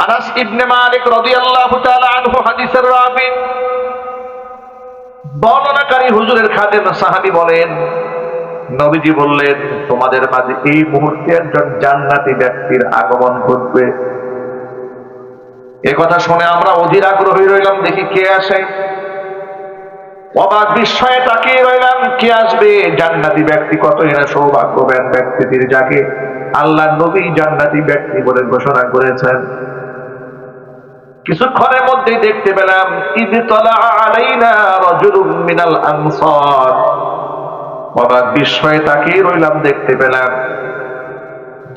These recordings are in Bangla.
আনাস ইবনে মালিক রাদিয়াল্লাহু তাআলা আনহু হাদিসের রাবী বর্ণনাকারী হুজুরের খাদেম সাহাবী বলেন, নবীজি বললেন, তোমাদের মাঝে এই মুহূর্তে একজন জান্নাতি ব্যক্তির আগমন ঘটবে। এ কথা শুনে আমরা অধীর আগ্রহী রইলাম, দেখি কে আসে। অবাক বিস্ময়ে তাকিয়ে রইলাম, কে আসবে? জান্নাতি ব্যক্তি কতই না সৌভাগ্যবান ব্যক্তিদের, যাকে আল্লাহ নবী জান্নাতি ব্যক্তি বলে ঘোষণা করেছেন। কিছুক্ষণের মধ্যেই দেখতে পেলাম, ইদ তালা আলাইনা রাজুলুম মিনাল আনসার। অবাক বিস্ময়ে তাকিয়ে রইলাম, দেখতে পেলাম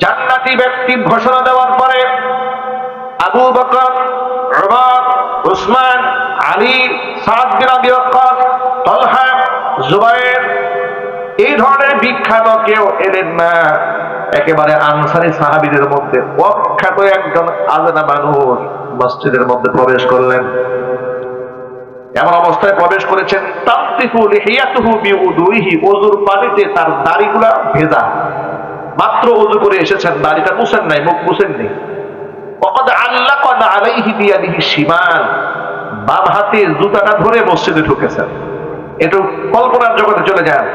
জান্নাতি ব্যক্তি ঘোষণা দেওয়ার পরে আবু বকর, উমর, উসমান, আলী, সাদ বিন আবি ওয়াক্কাস, তালহা, জুবায়ের, এই ধরনের বিখ্যাত কেউ এলেন না। একেবারে আনসারী সাহাবীদের মধ্যে অখ্যাত একজন আজনা মানুষ মসজিদের মধ্যে প্রবেশ করলেন। এমন অবস্থায় প্রবেশ করেছেন, তামতিফু লিহিয়াতুহু বিউদুইহি, ওযুর পানিতে তার দাড়িগুলা ভেজা। মাত্র ওযু করে এসেছেন, দাড়িটা মুছেন নাই, মুখ মুছেন নেই। ওয়াকাদ আল্লাকানা আলাইহি বিয়াদিহি শিমাল, বাম হাতে জুতাটা ধরে মসজিদে ঢুকেছেন। একটু কল্পনার জগতে চলে যান,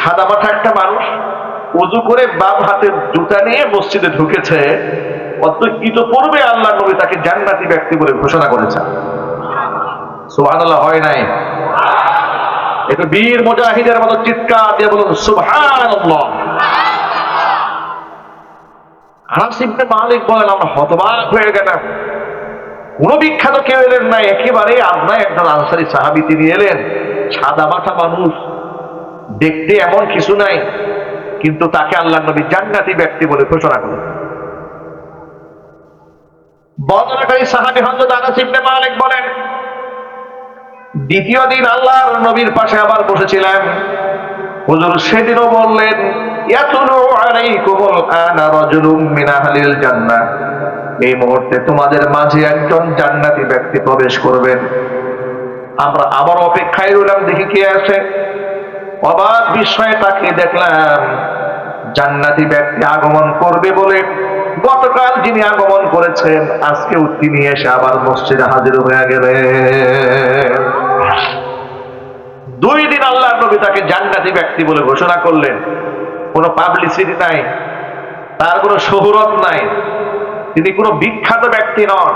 সাদা মাথা একটা মানুষ ওযু করে বাম হাতে জুতা নিয়ে মসজিদে ঢুকেছে, অথচ ইতোপূর্বে আল্লাহ নবী তাকে জান্নাতি ব্যক্তি বলে ঘোষণা করেছেন। সুবহানাল্লাহ হয় নাই? একটু বীর মুজাহিদের মতো চিৎকার দিয়ে বলুন সুবহানাল্লাহ। আনাস ইবনে মালিক বলেন, আমরা হতবাক হয়ে গেলাম। কোন বিখ্যাত কেউ এলেন না, একেবারে আপনার একজন আনসারী সাহাবী তিনি এলেন। সাদা মাথা মানুষ, দেখতে এমন কিছু নাই, কিন্তু তাকে আল্লাহ নবী জান্নাতি ব্যক্তি বলে ঘোষণা করেন। বর্ণনাকারী সাহাবী হযরত আনাস ইবনে মালিক বলেন, দ্বিতীয় দিন আল্লাহর নবীর পাশে আবার বসেছিলাম। হুজুর সেদিনও বললেন, ইয়াতুলু আলাইকুমুল আনা রাজুলুম মিন আহলিল জান্নাহ, এই মুহূর্তে তোমাদের মাঝে একজন জান্নাতি ব্যক্তি প্রবেশ করবেন। আমরা আবার অপেক্ষায় রইলাম, দেখি কে আসে। অবাক বিস্ময়ে তাকিয়ে দেখলাম, জান্নাতি ব্যক্তি আগমন করবে বলে গতকাল যিনি আগমন করেছেন, আজকেও তিনি এসে আবার মসজিদে হাজির হয়ে গেলেন। 2 দিন আল্লাহর নবী তাকে জান্নাতি ব্যক্তি বলে ঘোষণা করলেন। কোনো পাবলিসিটি নাই, তার কোনো শোহরত নাই, তিনি কোনো বিখ্যাত ব্যক্তি নন।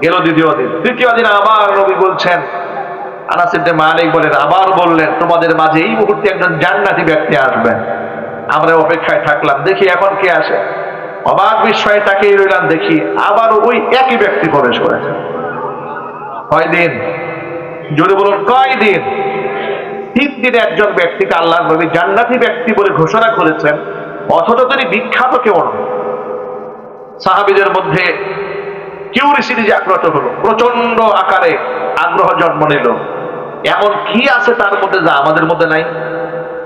গেল দ্বিতীয় দিন, তৃতীয় দিন আবার নবী বলছেন, আনাস ইবনে মালিক বলেন, আবার বললেন, তোমাদের মাঝে এই মুহূর্তে একজন জান্নাতি ব্যক্তি আসবেন। আমরা অপেক্ষায় থাকলাম, দেখি এখন কে আসে। অবাক বিস্ময়ে তাকিয়ে রইলাম, দেখি আবার ওই একই ব্যক্তি প্রবেশ করেছে। কয়দিন? জোরে বলুন, কয়দিন? 3 দিনে একজন ব্যক্তিকে আল্লাহর নবী জান্নাতি ব্যক্তি বলে ঘোষণা করেছেন, অথচ তিনি বিখ্যাত কেউ নন। সাহাবীদের মধ্যে কিউরিসিটি জাগ্রত হলো, প্রচন্ড আকারে আগ্রহ জন্ম নিল। এমন কি আছে তার মধ্যে যা আমাদের মধ্যে নাই?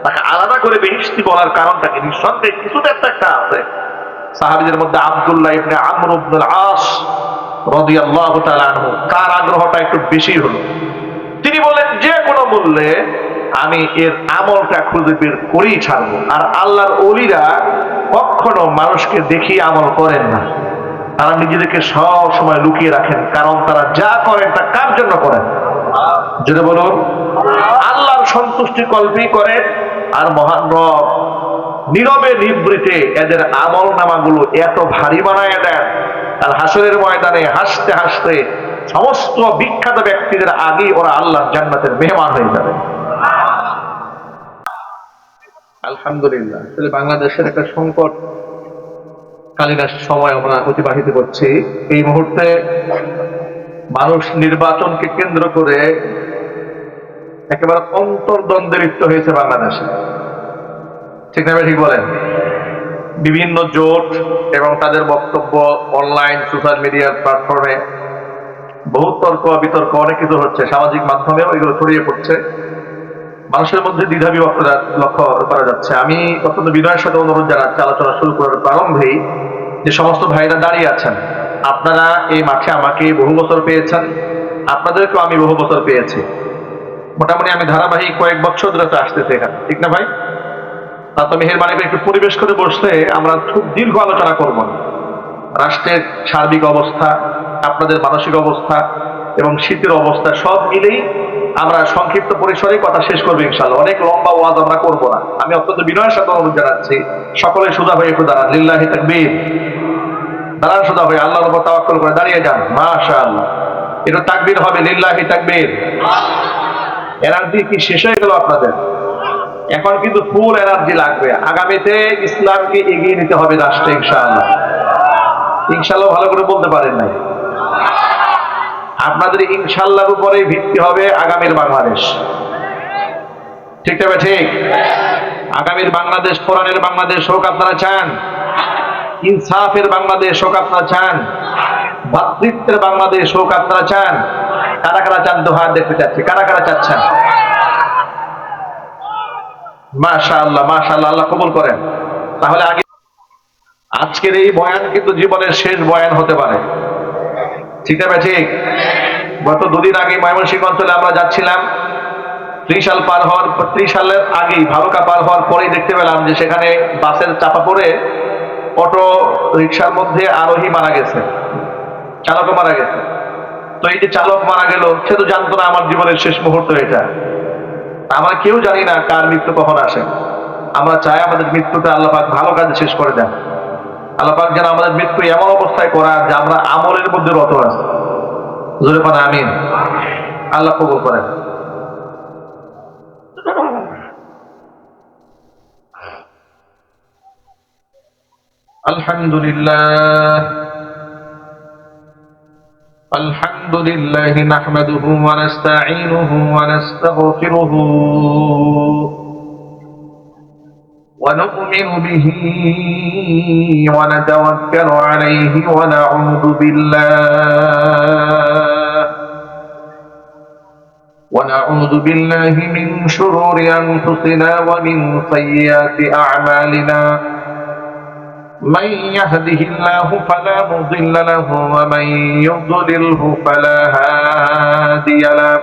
তাকে আলাদা করে বেহেশতি বলার কারণটা কি? নিঃসন্দেহে কিছুতে একটা আছে। সাহাবীদের মধ্যে আব্দুল্লাহ ইবনে আমর ইবনুল আস রাদিয়াল্লাহু তাআলা আনহু, তার আগ্রহটা একটু বেশি হলো। তিনি বলেন, যে কোনো মূল্যে আমি এর আমলটা খুঁজে বের করেই ছাড়বো। আর আল্লাহর ওলিরা কখনো মানুষকে দেখিয়ে আমল করেন না, তারা নিজেদেরকে সব সময় লুকিয়ে রাখেন, কারণ তারা যা করেন তা কার জন্য করেন? যদি বলুন, আল্লাহর সন্তুষ্টি কল্পেই করেন। আর মহান রব নীরবে নিবৃতে এদের আমল নামাগুলো এত ভারী বানায় দেন, আর হাসরের ময়দানে হাসতে হাসতে সমস্ত বিখ্যাত ব্যক্তিদের আগেই ওরা আল্লাহর জান্নাতের মেহমান হয়ে যাবে। আলহামদুলিল্লাহ। আসলে বাংলাদেশের একটা সংকট কালীন সময় আমরা অতিবাহিত করছি। এই মুহূর্তে মানুষ নির্বাচনকে কেন্দ্র করে একেবারে অন্তর্দ্বন্দ্বে লিপ্ত হয়েছে বাংলাদেশে, ঠিক না? ঠিক বলেন। বিভিন্ন জোট এবং তাদের বক্তব্য অনলাইন সোশ্যাল মিডিয়ার প্ল্যাটফর্মে বহু তর্ক বিতর্ক অনেক কিছু হচ্ছে, সামাজিক মাধ্যমেও এগুলো ছড়িয়ে পড়ছে। মানুষের মধ্যে দ্বিধা বিভক্ততা লক্ষ্য করা যাচ্ছে। আমি অত্যন্ত বিনয়ের সাথে অনুরোধ জানাচ্ছি, আলোচনা শুরু করার প্রারম্ভেই যে সমস্ত ভাইরা দাঁড়িয়ে আছেন, আপনারা এই মাঠে আমাকে বহু বছর পেয়েছেন, আপনাদেরকেও আমি বহু বছর পেয়েছি। মোটামুটি আমি ধারাবাহিক কয়েক বছর ধরে তো আসতেছি এখানে, ঠিক না ভাই? তা তো মেহেরবানি করে একটু পরিবেশ করে বসলে আমরা খুব দীর্ঘ আলোচনা করব না। রাষ্ট্রের সার্বিক অবস্থা, আপনাদের মানসিক অবস্থা এবং শীতের অবস্থা সব মিলেই আমরা সংক্ষিপ্ত পরিসরে কথা শেষ করবো ইনশাআল্লাহ। অনেক লম্বা ওয়াজ আমরা করবো না। আমি অত্যন্ত বিনয়ের সাথে অনুরোধ জানাচ্ছি, সকলে সোজা হয়ে একটু দাঁড়ান। লিল্লাহি তাকবীর। দাঁড়ান সোজা হয়ে, আল্লাহর উপর তাওয়াক্কুল করে দাঁড়িয়ে যান। মাশাআল্লাহ, একটু তাকবীর হবে, লিল্লাহি তাকবীর। এনার্জি কি শেষ হয়ে গেল আপনাদের? এখন কিন্তু ফুল এনার্জি লাগবে। আগামীতে ইসলামকে এগিয়ে নিতে হবে রাষ্ট্রে ইনশাআল্লাহ। ইনশাআল্লাহ ভালো করে বলতে পারেন নাই। আপনাদের ইনশাআল্লাহর উপরে ভিত্তি হবে আগামীর বাংলাদেশ। ঠিক তবে ঠিক? আগামীর বাংলাদেশ কোরআনের বাংলাদেশ হোক আপনারা চান? ইনসাফের বাংলাদেশ হোক আপনারা চান? ভাতৃত্বের বাংলাদেশ হোক আপনারা চান? কারা কারা চান? দোহার দেখতে চাচ্ছি, কারা কারা চাচ্ছেন? মাশাআল্লাহ, মাশাআল্লাহ, আল্লাহ কবুল করেন। তাহলে আগে আজকের এই বয়ান কিন্তু জীবনের শেষ বয়ান হতে পারে। ঠিক আছে ঠিক? গত দুদিন আগে ময়মনসিংহ অঞ্চলে আমরা যাচ্ছিলাম, 30 সালের আগেই, ভালুকা পার হওয়ার পরেই দেখতে পেলাম যে সেখানে বাসের চাপা পড়ে অটো রিক্সার মধ্যে আরোহী মারা গেছে, চালকও মারা গেছে। তো এই যে চালক মারা গেল, সে তো জানতো না আমার জীবনের শেষ মুহূর্ত এটা। আমরা কেউ জানি না কার মৃত্যু কখন আসে। আমরা চাই আমাদের মৃত্যুটা আল্লাহ পাক ভালো কাজে শেষ করে দেন। আল্লাহ পাক যেন আমাদের মৃত্যু এমন অবস্থায় করার যে আমরা আমলের মধ্যে রত আছি। জোরে বলেন আমিন। আল্লাহ কবুল করেন। আলহামদুলিল্লাহ, আলহামদুলিল্লাহ নাহমাদুহু ওয়া নাস্তাঈনুহু ওয়া নাস্তাগফিরুহু ونؤمن به ونتوكل عليه ونعوذ بالله من شرور أنفسنا ومن سيئات أعمالنا. من يهده الله فلا مضل له ومن يضلله فلا هادي له.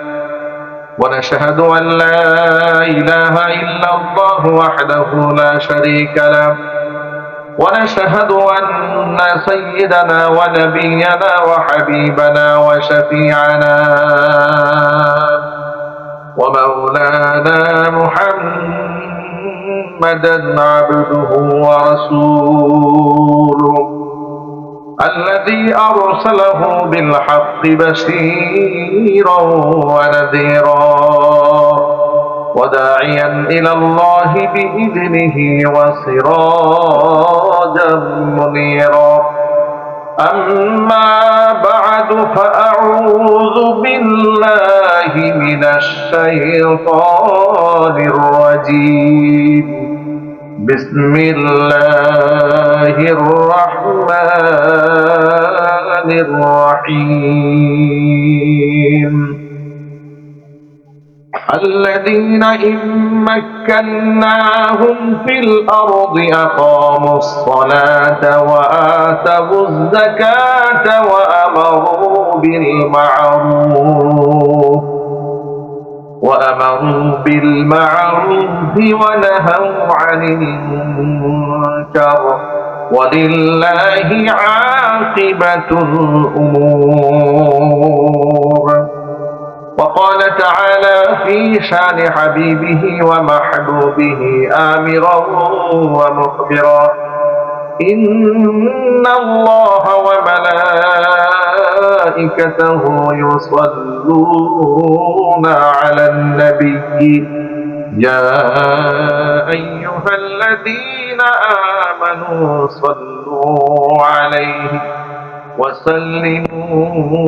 ونشهد أن لا إله إلا الله وحده لا شريك له. ونشهد أن سيدنا ونبينا وحبيبنا وشفيعنا ومولانا محمدا عبده ورسوله الذي أرسله بالحق بشيرا ونذيرا وداعيا إلى الله بإذنه وسراجا منيرا. أما بعد فأعوذ بالله من الشيطان الرجيم. بسم الله الرحمن الرحيم. الذين إن مكناهم في الأرض أقاموا الصلاة وآتوا الزكاة وأمروا بالمعروف ونهوا عن المنكر ولله عاقبة الأمور. وقال تعالى في شان حبيبه ومحبوبه آمرا ومخبرا: إن الله وملائكته يصلون على النبي يا أيها الذين آمنوا صلوا عليه وسلموا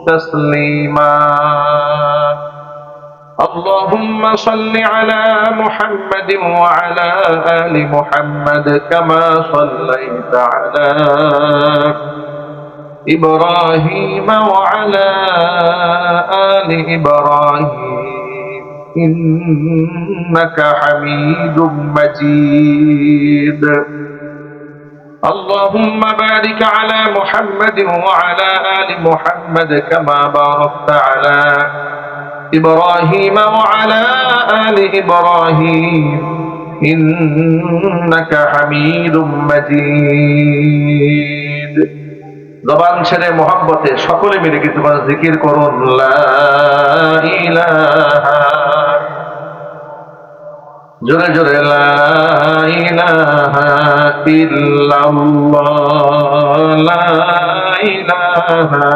تسليما. اللهم صل على محمد وعلى آل محمد كما صليت على إبراهيم وعلى آل إبراهيم إنك حميد مجيد. اللهم بارك على محمد وعلى آل محمد كما باركت على إبراهيم وعلى آل إبراهيم إنك حميد مجيد. জবান ছেড়ে মোহাব্বতে সকলে মিলে কিন্তু জিকির করুন, লা ইলাহা, জোরে জোরে, লা ইলাহা ইল্লাল্লাহ, লা ইলাহা।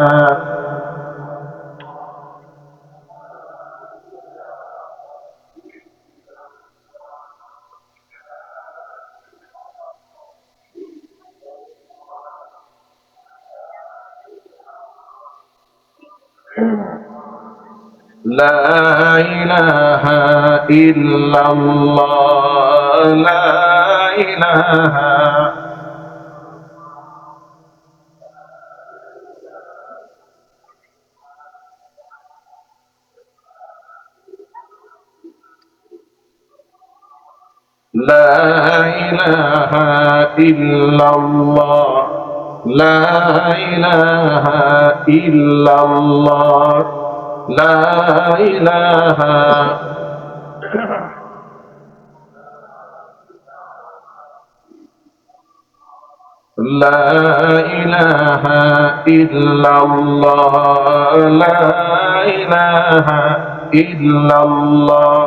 لا إله إلا الله، لا إله، لا إله إلا الله، لا إله إلا الله، لا إله، لا إله إلا الله، لا إله إلا الله।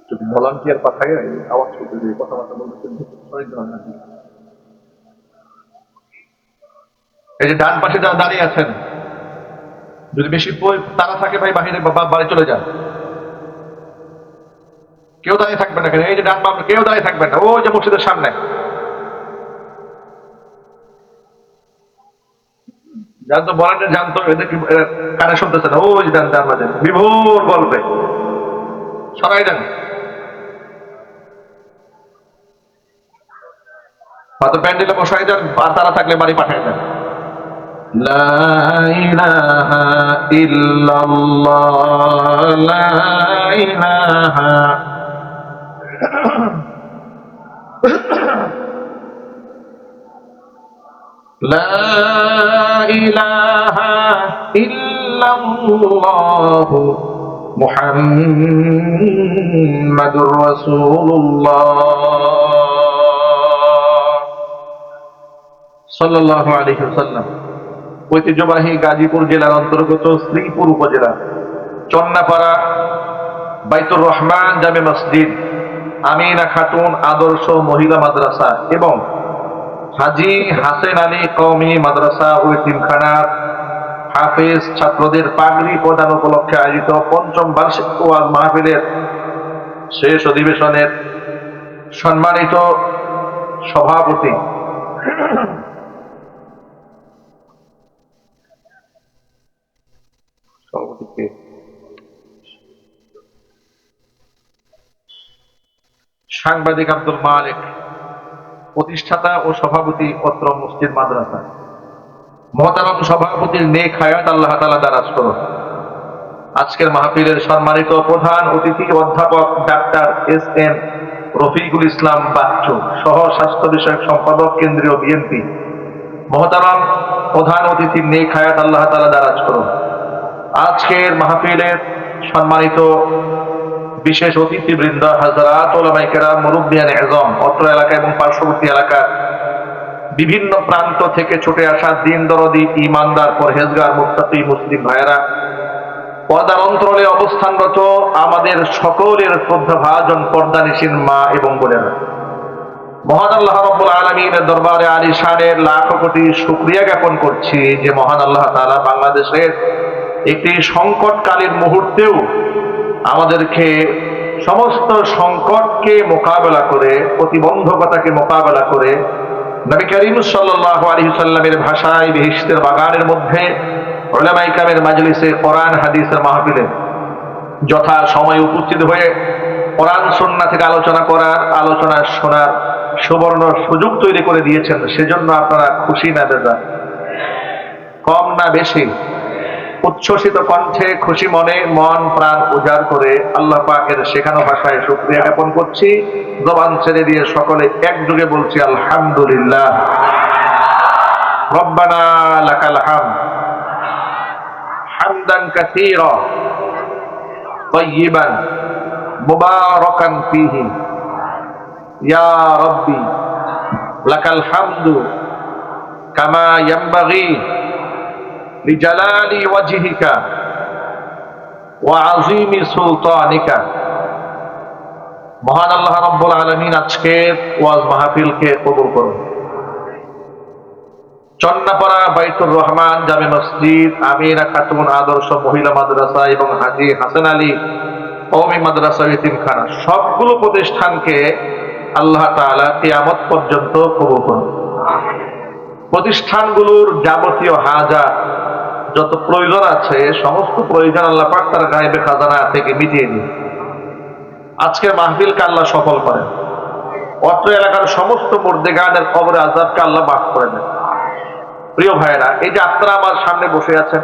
যদি ভলান্টিয়ার পাঠায় আওয়াজ করতে দিয়ে কথাবার্তা বলতেছেন, এই যে ডান পাশে যারা দাঁড়িয়ে আছেন, যদি বেশি তারা থাকে ভাই বাহিরে বাড়ি চলে যান, কেউ দাঁড়িয়ে থাকবেন না। এই যে ডান বাম কেউ দাঁড়িয়ে থাকবেন না, ওই যে মসজিদের সামনে জানতো বলেন, জানতো এদের কানে শুনতেছে না, ওই ডান ডান বাজে বিভোর বলবে, সবাই যান, হয়তো প্যান্ডেলে বসাই দেন, আর তারা থাকলে বাড়ি পাঠাই দেন। লা ইলাহা ইল্লাল্লাহ, লা ইলাহা, লা ইলাহা ইল্লাল্লাহ মুহাম্মাদুর রাসূলুল্লাহ সাল্লাল্লাহু আলাইহি ওয়াসাল্লাম। ঐতিহ্যবাহী গাজীপুর জেলার অন্তর্গত শ্রীপুর উপজেলা চন্নাপাড়া বাইতুর রহমান জামে মসজিদ, আমিনা খাতুন আদর্শ মহিলা মাদ্রাসা এবং হাজী হাসেন আলী কওমি মাদ্রাসা ও এতিমখানার হাফেজ ছাত্রদের পাগড়ি প্রদান উপলক্ষে আয়োজিত পঞ্চম বার্ষিক ওয়াজ মাহফিলের শেষ অধিবেশনের সম্মানিত সভাপতি সাংবাদিক আব্দুল মালিক, প্রতিষ্ঠাতা ও সভাপতি অত্র মসজিদ মাদ্রাসা, মহতারাম সভাপতির নেক হায়াত আল্লাহ তাআলা দারাজ করুন। আজকের মাহফিলের সম্মানিত প্রধান অতিথি অধ্যাপক ডাক্তার এস.এম. রফিকুল ইসলাম বাচ্চু, সহ স্বাস্থ্য বিষয়ক সম্পাদক, কেন্দ্রীয় বিএনপি, মহতারাম প্রধান অতিথির নেক হায়াত আল্লাহ তাআলা দারাজ করুন। আজকের মাহফিলের সম্মানিত বিশেষ অতিথিবৃন্দ, হাজরাত, ওলামায়ে কেরাম, মুরব্বিয়ানে আযম, অত্র এলাকা এবং পার্শ্ববর্তী এলাকার বিভিন্ন প্রান্ত থেকে ছুটে আসা দিন দরদি, ইমানদার, পরহেজগার, মুত্তাকি মুসলিম ভাইয়েরা, পর্দার অন্তরালে অবস্থানরত আমাদের সকলের শ্রদ্ধাভাজন পর্দানিশীন মা এবং বোনেরা, মহান আল্লাহ রাব্বুল আলামিনের দরবারে আলিশানের লাখো কোটি শুকরিয়া জ্ঞাপন করছি যে মহান আল্লাহ তাআলা বাংলাদেশের একটি সংকটকালীন মুহূর্তেও আমাদেরকে সমস্ত সংকটকে মোকাবেলা করে, প্রতিবন্ধকতাকে মোকাবেলা করে নবী করিম সাল্লাল্লাহু আলাইহি সাল্লামের ভাষায় বেহেশতের বাগানের মধ্যে উলামায়ে কেরামের মাজলিসে কোরআন হাদিসের মাহফিলে যথা সময় উপস্থিত হয়ে কোরআন সুন্নাহ থেকে আলোচনা করার, আলোচনা শোনার সুবর্ণ সুযোগ তৈরি করে দিয়েছেন। সেজন্য আপনারা খুশি না বেজার? কম না বেশি? উচ্ছ্বসিত কণ্ঠে, খুশি মনে, মন প্রাণ উজাড় করে আল্লাহ পাকের শেখানো ভাষায় শুকরিয়া জ্ঞাপন করছি। জবান ছেড়ে দিয়ে সকলে একযোগে বলছি আলহামদুলিল্লাহ। রব্বানা লাকাল হামদ হামদান কাসীরা তাইয়িবান মুবারাকান ফীহি ইয়া রব্বি লাকাল হামদু কামা ইয়ানবাগি লিজালালি ওয়াজহিকা ওয়া আযীমি সুলতানিকা। মহান আল্লাহ রাব্বুল আলামিন আজকের ওয়াজ মাহফিলকে কবুল করুন। চন্নাপাড়া বাইতুর রহমান জামে মসজিদ, আমিরা খাতুন আদর্শ মহিলা মাদ্রাসা এবং হাজী হাসান আলী কওমি মাদ্রাসা ইতিমখানা সবগুলো প্রতিষ্ঠানকে আল্লাহ তাআলা কিয়ামত পর্যন্ত কবুল করুন। প্রতিষ্ঠানগুলোর যাবতীয় হাজাত যত প্রয়োজন আছে সমস্ত প্রয়োজন আল্লাহ পাক তার গায়েবে খাজানা থেকে মিটিয়ে দিন। আজকের মাহফিলকে আল্লাহ সফল করেন। অত্র এলাকার সমস্ত মুর্দেগানের কবরে আযাবকে আল্লাহ মাফ করে দেন। প্রিয় ভাইরা, এই যে আপনারা আমার সামনে বসে আছেন,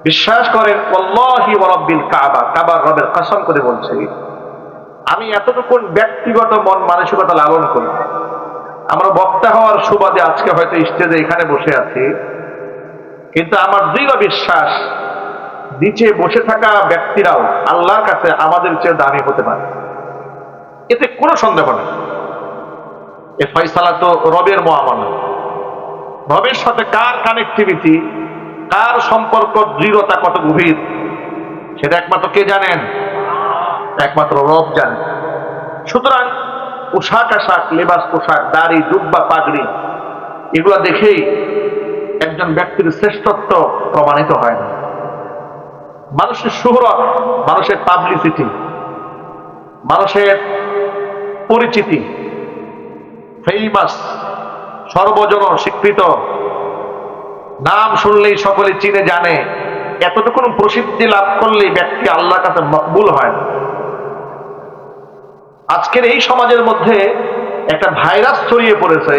বিশ্বাস করেন ওয়াল্লাহি ওয়া রাব্বিল কাবা, কাবার রবের কসম করে বলছি, আমি এতটুকু ব্যক্তিগত মন মানসিকতা লালন করি। আমরা বক্তা হওয়ার সুবাদে আজকে হয়তো স্টেজে এখানে বসে আছি, কিন্তু আমার দৃঢ় বিশ্বাস নিচে বসে থাকা ব্যক্তিরাও আল্লাহর কাছে আমাদের চেয়ে দামি হতে পারে, এতে কোনো সন্দেহ নেই। এ ফয়সালা তো রবের মুআমালা। রবের সাথে কার কানেক্টিভিটি, কার সম্পর্ক দৃঢ়তা কত গভীর, সেটা একমাত্র কে জানেন? একমাত্র রব জানেন। সুতরাং পোশাক আশাক, লেবাস পোশাক, দাড়ি, জুব্বা, পাগড়ি এগুলা দেখেই একজন ব্যক্তির শ্রেষ্ঠত্ব প্রমাণিত হয় না। মানুষের শুহরত, মানুষের পাবলিসিটি, মানুষের পরিচিতি, ফেমাস, সর্বজন স্বীকৃত, নাম শুনলেই সকলে চিনে জানে, এতটুকু প্রসিদ্ধি লাভ করলেই ব্যক্তি আল্লাহর কাছে মকবুল হয় না। আজকের এই সমাজের মধ্যে একটা ভাইরাস ছড়িয়ে পড়েছে,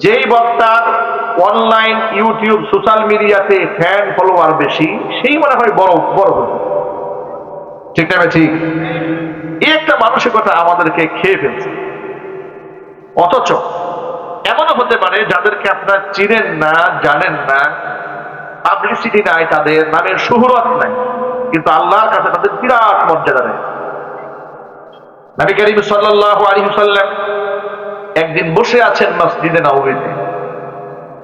যেই বক্তার অনলাইন, ইউটিউব, সোশ্যাল মিডিয়াতে ফ্যান ফলোয়ার বেশি, সেই মনে হয় বড় বড় হতো। ঠিক না? ঠিক। এই একটা মানসিকতা আমাদেরকে খেয়ে ফেলছে। অথচ এমনও হতে পারে যাদেরকে আপনারা চিনেন না, জানেন না, পাবলিসিটি নাই, তাদের নামের শুহরত নাই, কিন্তু আল্লাহর কাছে তাদের বিরাট মর্যাদা নেই। নবী করিম সাল্লাল্লাহু আলাইহি ওয়াসাল্লাম একদিন বসে আছেন মসজিদে নববীতে।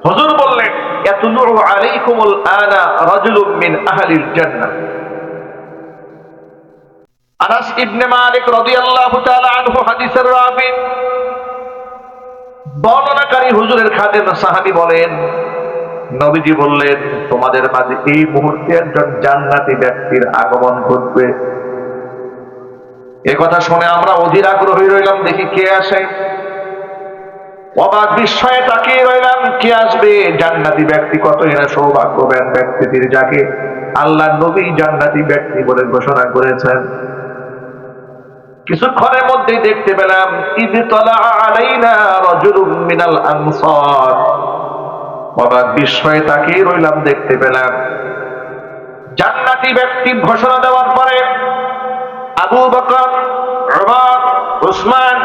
হুজুর বললেন, ইয়াতুলু আলাইকুমুল আনা রাজুলুম মিন আহলিল জান্নাহ। আনাস ইবনে মালিক রাদিয়াল্লাহু তাআলা আনহু হাদিসের রাবী, বর্ণনাকারী হুজুরের খাদেম সাহাবী বলেন, নবীজি বললেন, তোমাদের মাঝে এই মুহূর্তে একজন জান্নাতি ব্যক্তির আগমন ঘটবে। এ কথা শুনে আমরা অধীর আগ্রহী রইলাম, দেখি কে আসে। অবাক বিস্ময়ে তাকিয়ে রইলাম, কে আসবে? জান্নাতি ব্যক্তি, কতই না সৌভাগ্যবান ব্যক্তিদের যাকে আল্লাহ নবী জান্নাতি ব্যক্তি বলে ঘোষণা করেছেন। কিছুক্ষণের মধ্যেই দেখতে পেলাম, ইদ তালা আলাইনা রাজুলুম মিনাল আনসার। অবাক বিস্ময়ে তাকিয়ে রইলাম, দেখতে পেলাম জান্নাতি ব্যক্তি ঘোষণা দেওয়ার পরে আবু বকর, উমর, উসমান,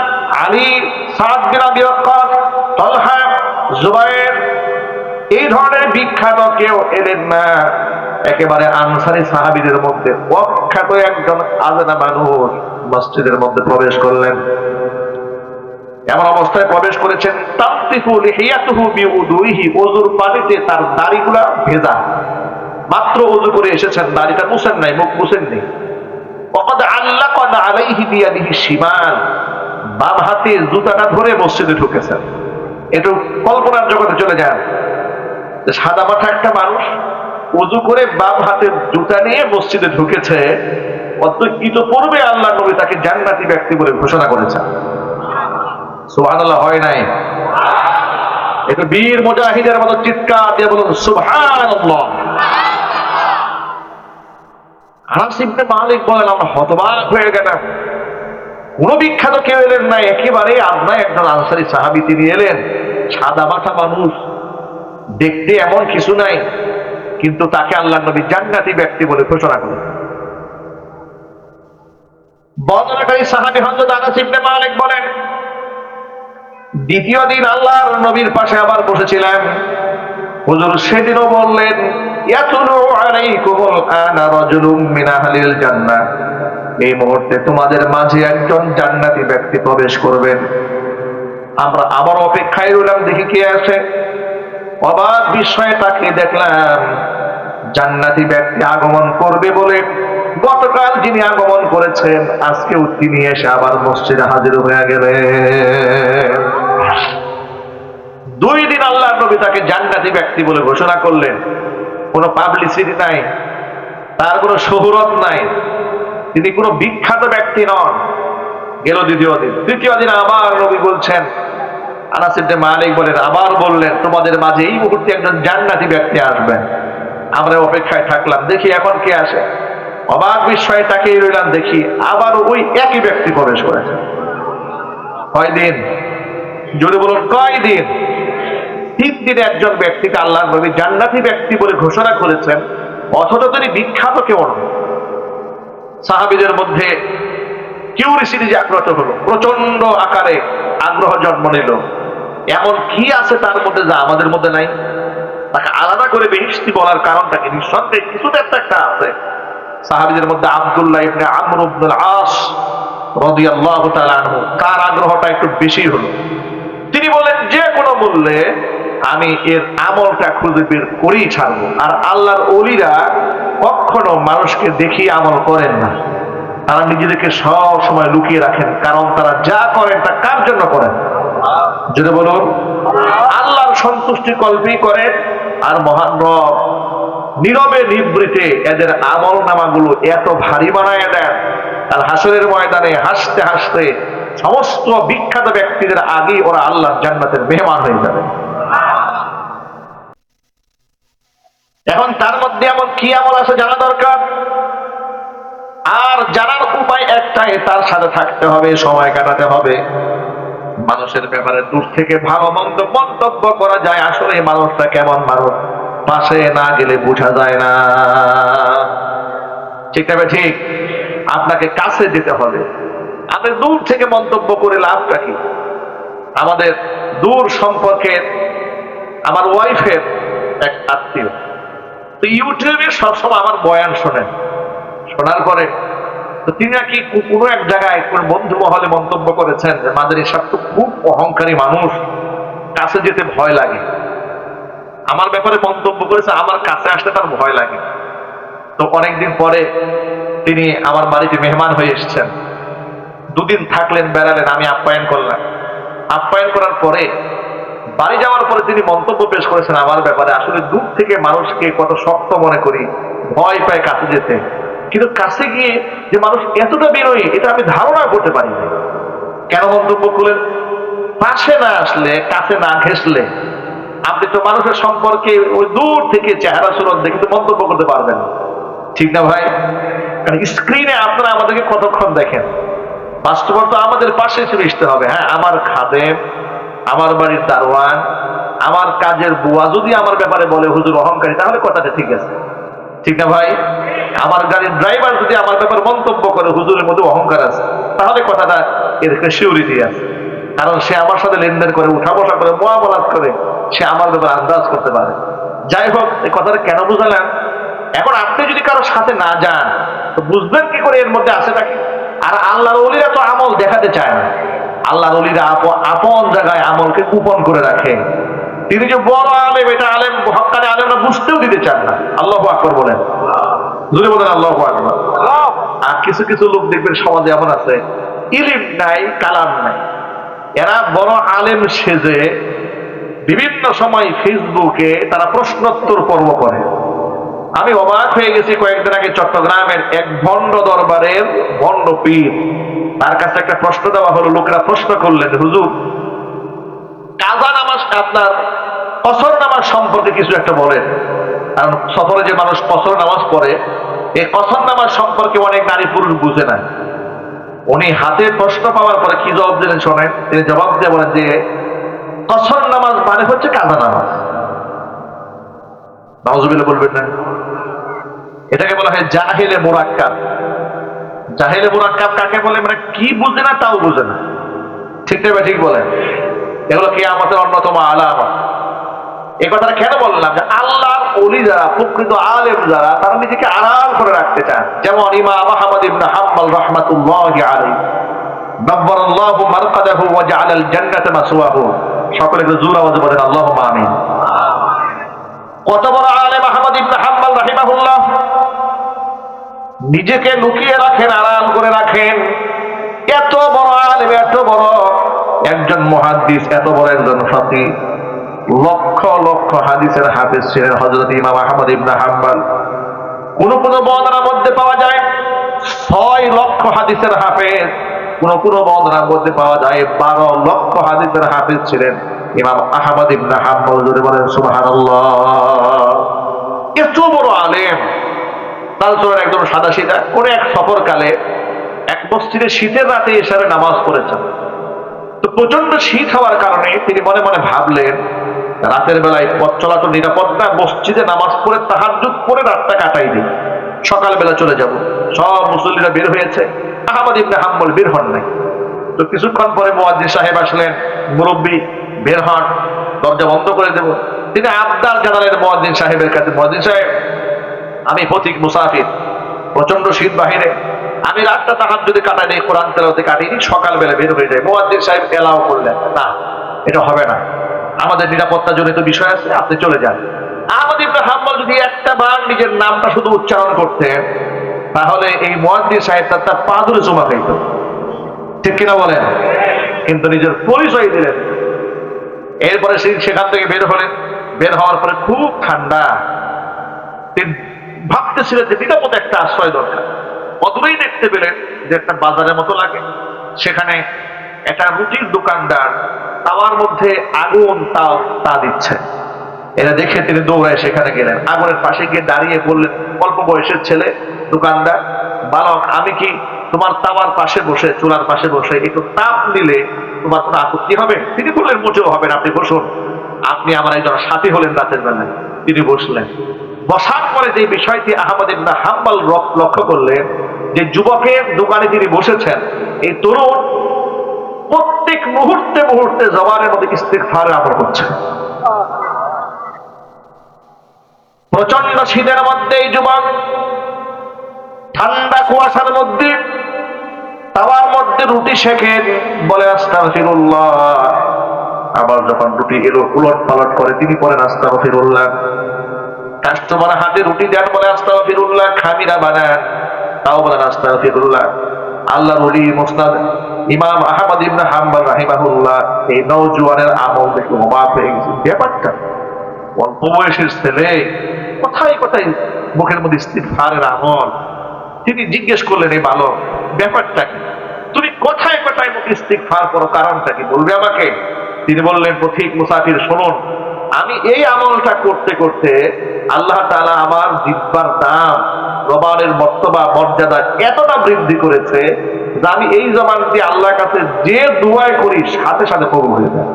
আলী, সাদ বিন আবি ওয়াক্কাস, তালহা, জুবায়ের, এই ধরনের বিখ্যাত কেউ এলেন না। একেবারে আনসারী সাহাবীদের মধ্যে অখ্যাত একজন আজনা মানুষ মসজিদের মধ্যে প্রবেশ করলেন। এমন অবস্থায় প্রবেশ করেছেন, তামতিফু লিহিয়াতুহু বিউদুইহি, ওযুর পানিতে তার দাড়িগুলা ভেজা। মাত্র ওযু করে এসেছেন, দাড়িটা মুছেন নাই, মুখ মুছেন নেই। ওয়াকাদ আল্লাকা আলাইহি বিয়াদিহি শিমাল, বাম হাতে জুতাটা ধরে মসজিদে ঢুকেছেন। একটু কল্পনার জগতে চলে যান, সাদা মাথা একটা মানুষ ওযু করে বাম হাতে জুতা নিয়ে মসজিদে ঢুকেছে, অত ইতোপূর্বে আল্লাহ নবী তাকে জান্নাতি ব্যক্তি বলে ঘোষণা করেছেন। সুবহানাল্লাহ হয় নাই? একটু বীর মুজাহিদের মতো চিৎকার দিয়ে বলুন সুবহানাল্লাহ। আনাস ইবনে মালিক বলেন, আমরা হতবাক হয়ে গেলাম। কোন বিখ্যাত কেউ এলেন না, একেবারে আদনা একজন আনসারী সাহাবী তিনি এলেন। সাদা মাথা মানুষ, দেখতে এমন কিছু নাই, কিন্তু তাকে আল্লাহ নবী জান্নাতি ব্যক্তি বলে ঘোষণা করেন। বর্ণনাকারী সাহাবী হযরত আনাস ইবনে মালিক বলেন, দ্বিতীয় দিন আল্লাহর নবীর পাশে আবার বসেছিলাম। হুজুর সেদিনও বললেন, ইয়াতুলু আলাইকুমুল আনা রাজুলুম মিন আহলিল জান্নাহ, এই মুহূর্তে তোমাদের মাঝে একজন জান্নাতি ব্যক্তি প্রবেশ করবেন। আমরা আবার অপেক্ষায় রইলাম, দেখি কে আসে। অবাক বিস্ময়ে তাকে দেখলাম জান্নাতি ব্যক্তি আগমন করবে বলে গতকাল যিনি আগমন করেছেন আজকেও তিনি এসে আবার মসজিদে হাজির হয়ে গেলেন। 2 দিন আল্লাহর নবী তাকে জান্নাতি ব্যক্তি বলে ঘোষণা করলেন। কোনো পাবলিসিটি নাই, তার কোনো শোহরত নাই, তিনি কোনো বিখ্যাত ব্যক্তি নন। গেল দ্বিতীয় দিন আবার নবী বলছেন, আনাস ইবনে মালিক বলেন, আবার বললেন তোমাদের মাঝে এই মুহূর্তে একজন জান্নাতি ব্যক্তি আসবেন। আমরা অপেক্ষায় থাকলাম, দেখি এখন কে আসে। অবাক বিস্ময়ে তাকিয়ে রইলাম, দেখি আবার ওই একই ব্যক্তি প্রবেশ করেছে। কয়দিন? যদি বলুন কয়দিন? 3 দিনে একজন ব্যক্তিকে আল্লাহর নবী জান্নাতি ব্যক্তি বলে ঘোষণা করেছেন, অথচ তিনি বিখ্যাত কেউ নন। সাহাবীদের মধ্যে কিউরিসিটি জাগ্রত হলো, প্রচন্ড আকারে আগ্রহ জন্ম নিল। এমন কি আছে তার মধ্যে যা আমাদের মধ্যে নাই? তাকে আলাদা করে বেহিশতি বলার কারণটা কি? নিঃসন্দেহে কিছুতে একটা আছে। সাহাবীদের মধ্যে আব্দুল্লাহ ইবনে আমর ইবনুল আস রাদিয়াল্লাহু তাআলা আনহু, তার আগ্রহটা একটু বেশি হলো। তিনি বলেন, যে কোনো মূল্যে আমি এর আমলটা খুঁজে বের করেই ছাড়বো। আর আল্লাহর ওলিরা কখনো মানুষকে দেখিয়ে আমল করেন না, তারা নিজেদেরকে সব সময় লুকিয়ে রাখেন, কারণ তারা যা করেন তা কার জন্য করেন? যদি বলুন আল্লাহর সন্তুষ্টি কল্পেই করেন। আর মহান রব নীরবে নিবৃতে এদের আমল নামাগুলো এত ভারী বানায় দেন, আর হাসরের ময়দানে হাসতে হাসতে সমস্ত বিখ্যাত ব্যক্তিদের আগেই ওরা আল্লাহর জান্নাতের মেহমান হয়ে যাবে। এখন তার মধ্যে এমন কি আমল আছে জানা দরকার। আর জানার উপায় একটাই, তার সাথে থাকতে হবে, সময় কাটাতে হবে। মানুষের ব্যাপারে দূর থেকে ভালো মন্দ মন্তব্য করা যায়, আসলে মানুষটা কেমন মানুষ পাশে না গেলে বোঝা যায় না। ঠিক না? ঠিক। আপনাকে কাছে যেতে হবে। আপনি দূর থেকে মন্তব্য করে লাভটা কি? আমাদের দূর সম্পর্কের আমার ওয়াইফের এক আত্মীয়, তো ইউটিউবে সবসময় আমার বয়ান শোনেন। শোনার পরে তো তিনি নাকি কোনো এক জায়গায় কোন বন্ধু মহলে মন্তব্য করেছেন যে মাদারি সাহেব তো খুব অহংকারী মানুষ, কাছে যেতে ভয় লাগে। আমার ব্যাপারে মন্তব্য করেছে, আমার কাছে আসলে তার ভয় লাগে। তো অনেকদিন পরে তিনি আমার বাড়িতে মেহমান হয়ে এসেছেন, 2 দিন থাকলেন, বেড়ালেন, আমি আপ্যায়ন করলাম। আপ্যায়ন করার পরে বাড়ি যাওয়ার পরে তিনি মন্তব্য পেশ করেছেন আমার ব্যাপারে, আসলে দূর থেকে মানুষকে কত শক্ত মনে করি, ভয় পায় কাছে যেতে, কিন্তু কাছে গিয়ে যে মানুষ এতটা বিনয়ী এটা আমি ধারণা করতে পারি না। কেন মন্তব্য করলেন? পাশে না আসলে, কাছে না ঘেসলে আপনি তো মানুষের সম্পর্কে ওই দূর থেকে চেহারা সুরত দেখে তো মন্তব্য করতে পারবেন, ঠিক না ভাই? কারণ স্ক্রিনে আপনারা আমাদেরকে কতক্ষণ দেখেন, বাস্তবত আমাদের পাশে এসে মিশতে হবে। হ্যাঁ, আমার খাদেম, আমার বাড়ির দারোয়ান, আমার কাজের বুয়া যদি আমার ব্যাপারে বলে হুজুর অহংকারী, তাহলে কথাটা ঠিক আছে, ঠিক না ভাই? আমার গাড়ির ড্রাইভার যদি আমার ব্যাপারে মন্তব্য করে হুজুরের মধ্যে অহংকার আছে, তাহলে কথাটা এর শিওরিটি আছে, কারণ সে আমার সাথে লেনদেন করে, উঠা বসা করে, মুআমালাত করে, সে আমার ব্যাপারে আন্দাজ করতে পারে। যাই হোক, এই কথাটা কেন বুঝালাম? এখন আপনি যদি কারোর সাথে না যান তো বুঝবেন কি করে এর মধ্যে আছে নাকি? আর আল্লাহর ওলিরা তো আমল দেখাতে চায় না। আল্লাহর ওলিরা আপন জায়গায় আমলকে গোপন করে রাখে। তিনি যে বড় আলেম, এটা আলেম হক্কানি আলেমরা বুঝতেও দিতে চান না। আল্লাহু আকবার বলেন, জোরে বলেন আল্লাহু আকবার। আর কিছু কিছু লোক দেখবেন সমাজে এমন আছে, ইলম নাই, কালাম নাই, এরা বড় আলেম সেজে বিভিন্ন সময় ফেসবুকে তারা প্রশ্নোত্তর পর্ব করে। আমি অবাক হয়ে গেছি, কয়েকদিন আগে চট্টগ্রামের এক ভণ্ড দরবারের ভণ্ড পীর, তার কাছে একটা প্রশ্ন দেওয়া হলো। লোকেরা প্রশ্ন করলেন, হুজুর কাজা নামাজ, আপনার কসর নামাজ সম্পর্কে কিছু একটা বলেন। কারণ সফরে যে মানুষ কসর নামাজ পড়ে, এই কসর নামাজ সম্পর্কে অনেক নারী পুরুষ বুঝে না। উনি হাতে প্রশ্ন পাওয়ার পরে কি জবাব দিলেন শোনেন। তিনি জবাব দিয়ে বলেন যে কসর নামাজ মানে হচ্ছে কাজা নামাজ। নাউজুবিল্লাহ বলবেন না? এটাকে বলা হয় জাহেলে মুরাক্কাব। জাহেলে মুরাক্কাব কাকে বলে? মানে কি বুঝে না তাও বুঝে না, ঠিক না? ঠিক বলেন। এগুলো কিয়ামতের অন্যতম আলামত। এই কথাটা কেন বললাম? যে আল্লাহর ওলি যারা, প্রকৃত আলেম যারা, তারা নিজেকে আড়াল করে রাখতে চান। যেমন ইমাম আহমদ ইবনে হাম্বল রাহমাতুল্লাহি আলাইহি, নাব্বারাল্লাহু মারকাদাহু ওয়া জাআলাল জান্নাতা মাসওয়াহু। সকলে একটু জোরে আওয়াজে বলেন আল্লাহুম্মা আমিন। কত বড় আলেম আহমদ ইবনে হাম্বল রাহিমাহুল্লাহ, নিজেকে লুকিয়ে রাখেন, আড়াল করে রাখেন। এত বড় আলেম, এত বড় একজন মুহাদ্দিস, এত বড় একজন ফাকিহ, লক্ষ লক্ষ হাদিসের হাফেজ ছিলেন হযরত ইমাম আহমদ ইবনে হাম্বল। কোন কোন বর্ণনার মধ্যে পাওয়া যায় 6 লক্ষ হাদিসের হাফেজ, কোন কোন বর্ণনার মধ্যে পাওয়া যায় 12 লক্ষ হাদিসের হাফেজ ছিলেন ইমাম আহমদ ইবনে হাম্বল। যদি বলেন সুবহানাল্লাহ। এত বড় আলেম, তারপরে একদম সাদাসিধা করে এক সফরকালে এক মসজিদে শীতের রাতে এশারে নামাজ পড়েছেন। তো প্রচন্ড শীত হওয়ার কারণে তিনি মনে মনে ভাবলেন, রাতের বেলায় পথ চলা তো নিরাপদ না, মসজিদে নামাজ পড়ে তাহাজ্জুদ পড়ে রাতটা কাটাই দিই, সকালবেলা চলে যাব। সব মুসল্লিরা বের হয়েছে, আহমদ ইবনে হাম্বল বের হন নাই। তো কিছুক্ষণ পরে মুয়াজ্জিন সাহেব আসলেন, মুরব্বী বের হন, দরজা বন্ধ করে দেব। তিনি আবদার জানালেন মুয়াজ্জিন সাহেবের কাছে, মুয়াজ্জিন সাহেব, আমি পথিক মুসাফির, প্রচন্ড শীত বাহিরে, আমি রাতটা তাহাজ্জুদে কাটাই নেই, কোরআন তেলাওয়াতে কাটিয়ে দিই, সকালবেলা বের হয়ে যায়। মুয়াজ্জিন সাহেব এলাও করলেন না, এটা হবে না, আমাদের নিরাপত্তা জনিত বিষয় আছে, আপনি চলে যান। আহমদ ইবনে হাম্বল যদি একটা বার নিজের নামটা শুধু উচ্চারণ করতেন, তাহলে এই মুয়াজ্জিন সাহেব তার পা ধরে চুমা খাইত, ঠিক কিনা বলেন? কিন্তু নিজের পরিচয় দিলেন। এরপরে সেখান থেকে বের হলেন। বের হওয়ার পরে খুব ঠান্ডা, তিনি ভাবতেছিলেন যে নিরাপদ একটা আশ্রয় দরকার। অদূরেই দেখতে পেলেন যে একটা বাজারের মতো লাগে, সেখানে একটা রুটির দোকানদার তাওয়ার মধ্যে আগুন তা দিচ্ছে। এটা দেখে তিনি দৌড়ায় সেখানে গেলেন, আগুনের পাশে গিয়ে দাঁড়িয়ে বললেন, অল্প বয়সের ছেলে দোকানদার, বালক, আমি কি তোমার তাওয়ার পাশে বসে, চুলার পাশে বসে একটু তাপ নিলে তোমার কোনো আপত্তি হবে? তিনি বললেন, মোটেও হবে না, আপনি বসুন, আপনি আমার একজন সাথী হলেন রাতের বেলায়। তিনি বসলেন। বসার পরে যে বিষয়টি আহমদ ইবনে হাম্বল লক্ষ্য করলেন, যে যুবকের দোকানে তিনি বসেছেন, এই তরুণ প্রত্যেক মুহূর্তে মুহূর্তে জবানের মধ্যে ইস্তিগফারের আমল করছে। প্রচন্ড শীতের মধ্যে এই যুবক ঠান্ডা কুয়াশার মধ্যে তাওয়ার মধ্যে রুটি শেখেন, বলে আস্তাগফিরুল্লাহ। আবার যখন রুটি এলো উলট পালট করে তিনি পড়েন আস্তাগফিরুল্লাহ। কাস্টমার হাতে রুটি দেন, বলে আস্তাগফিরুল্লাহ। খামিরা বানান, তাও বলেন আস্তাগফিরুল্লাহ। আল্লাহর ওলি মুস্তাদ ইমাম আহমদ ইবনে হাম্বল রাহিমাহুল্লাহ এই নওজোয়ানের আমল দেখে অবাক হয়ে গেছে। ব্যাপারটা অল্প বয়সের ছেলে, কোথায় কোথায় মুখের মধ্যে ইস্তিগফারের আমল। তিনি জিজ্ঞেস করলেন, এই বালক, ব্যাপারটা কি? তুমি কোথায় কোথায় মুখে ইস্তিগফার করো, কারণটা কি বলবে আমাকে? তিনি বললেন, পথিক মুসাফির, শুনুন, আমি এই আমলটা করতে করতে আল্লাহ তাআলা আমার জিহ্বার দাম, জবানের মর্তবা মর্যাদা এতটা বৃদ্ধি করেছে যে আমি এই জবান দিয়ে আল্লাহর কাছে যে দোয়া করি সাথে সাথে কবুল হয়ে যায়।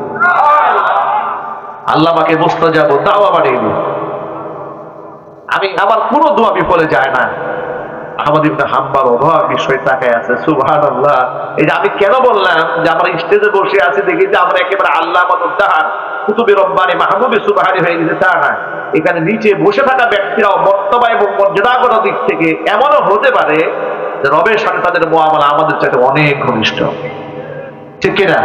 আল্লাহ আমাকে মুস্তাজাব দাওয়া বানিয়ে দিন, আমি আমার কোনো দোয়া বিফলে যায় না। আহমদ ইবনে হাম্বল অবাক বিষয় তাকায় আছে, সুবহানাল্লাহ। এই যে আমি কেন বললাম যে আমরা স্টেজে বসে আছি দেখি যে আমরা একেবারে আল্লাহ মুত্তাহার কুতুবে রব্বানি মাহবুবে সুবহানি হয়ে গেছে, তা না। এখানে নিচে বসে থাকা ব্যক্তিরাও মর্তবা এবং মর্যাদাগত দিক থেকে এমনও হতে পারে যে রবের সাথে তাদের মুআমালা আমাদের চাইতে অনেক ঘনিষ্ঠ, ঠিক কিনা?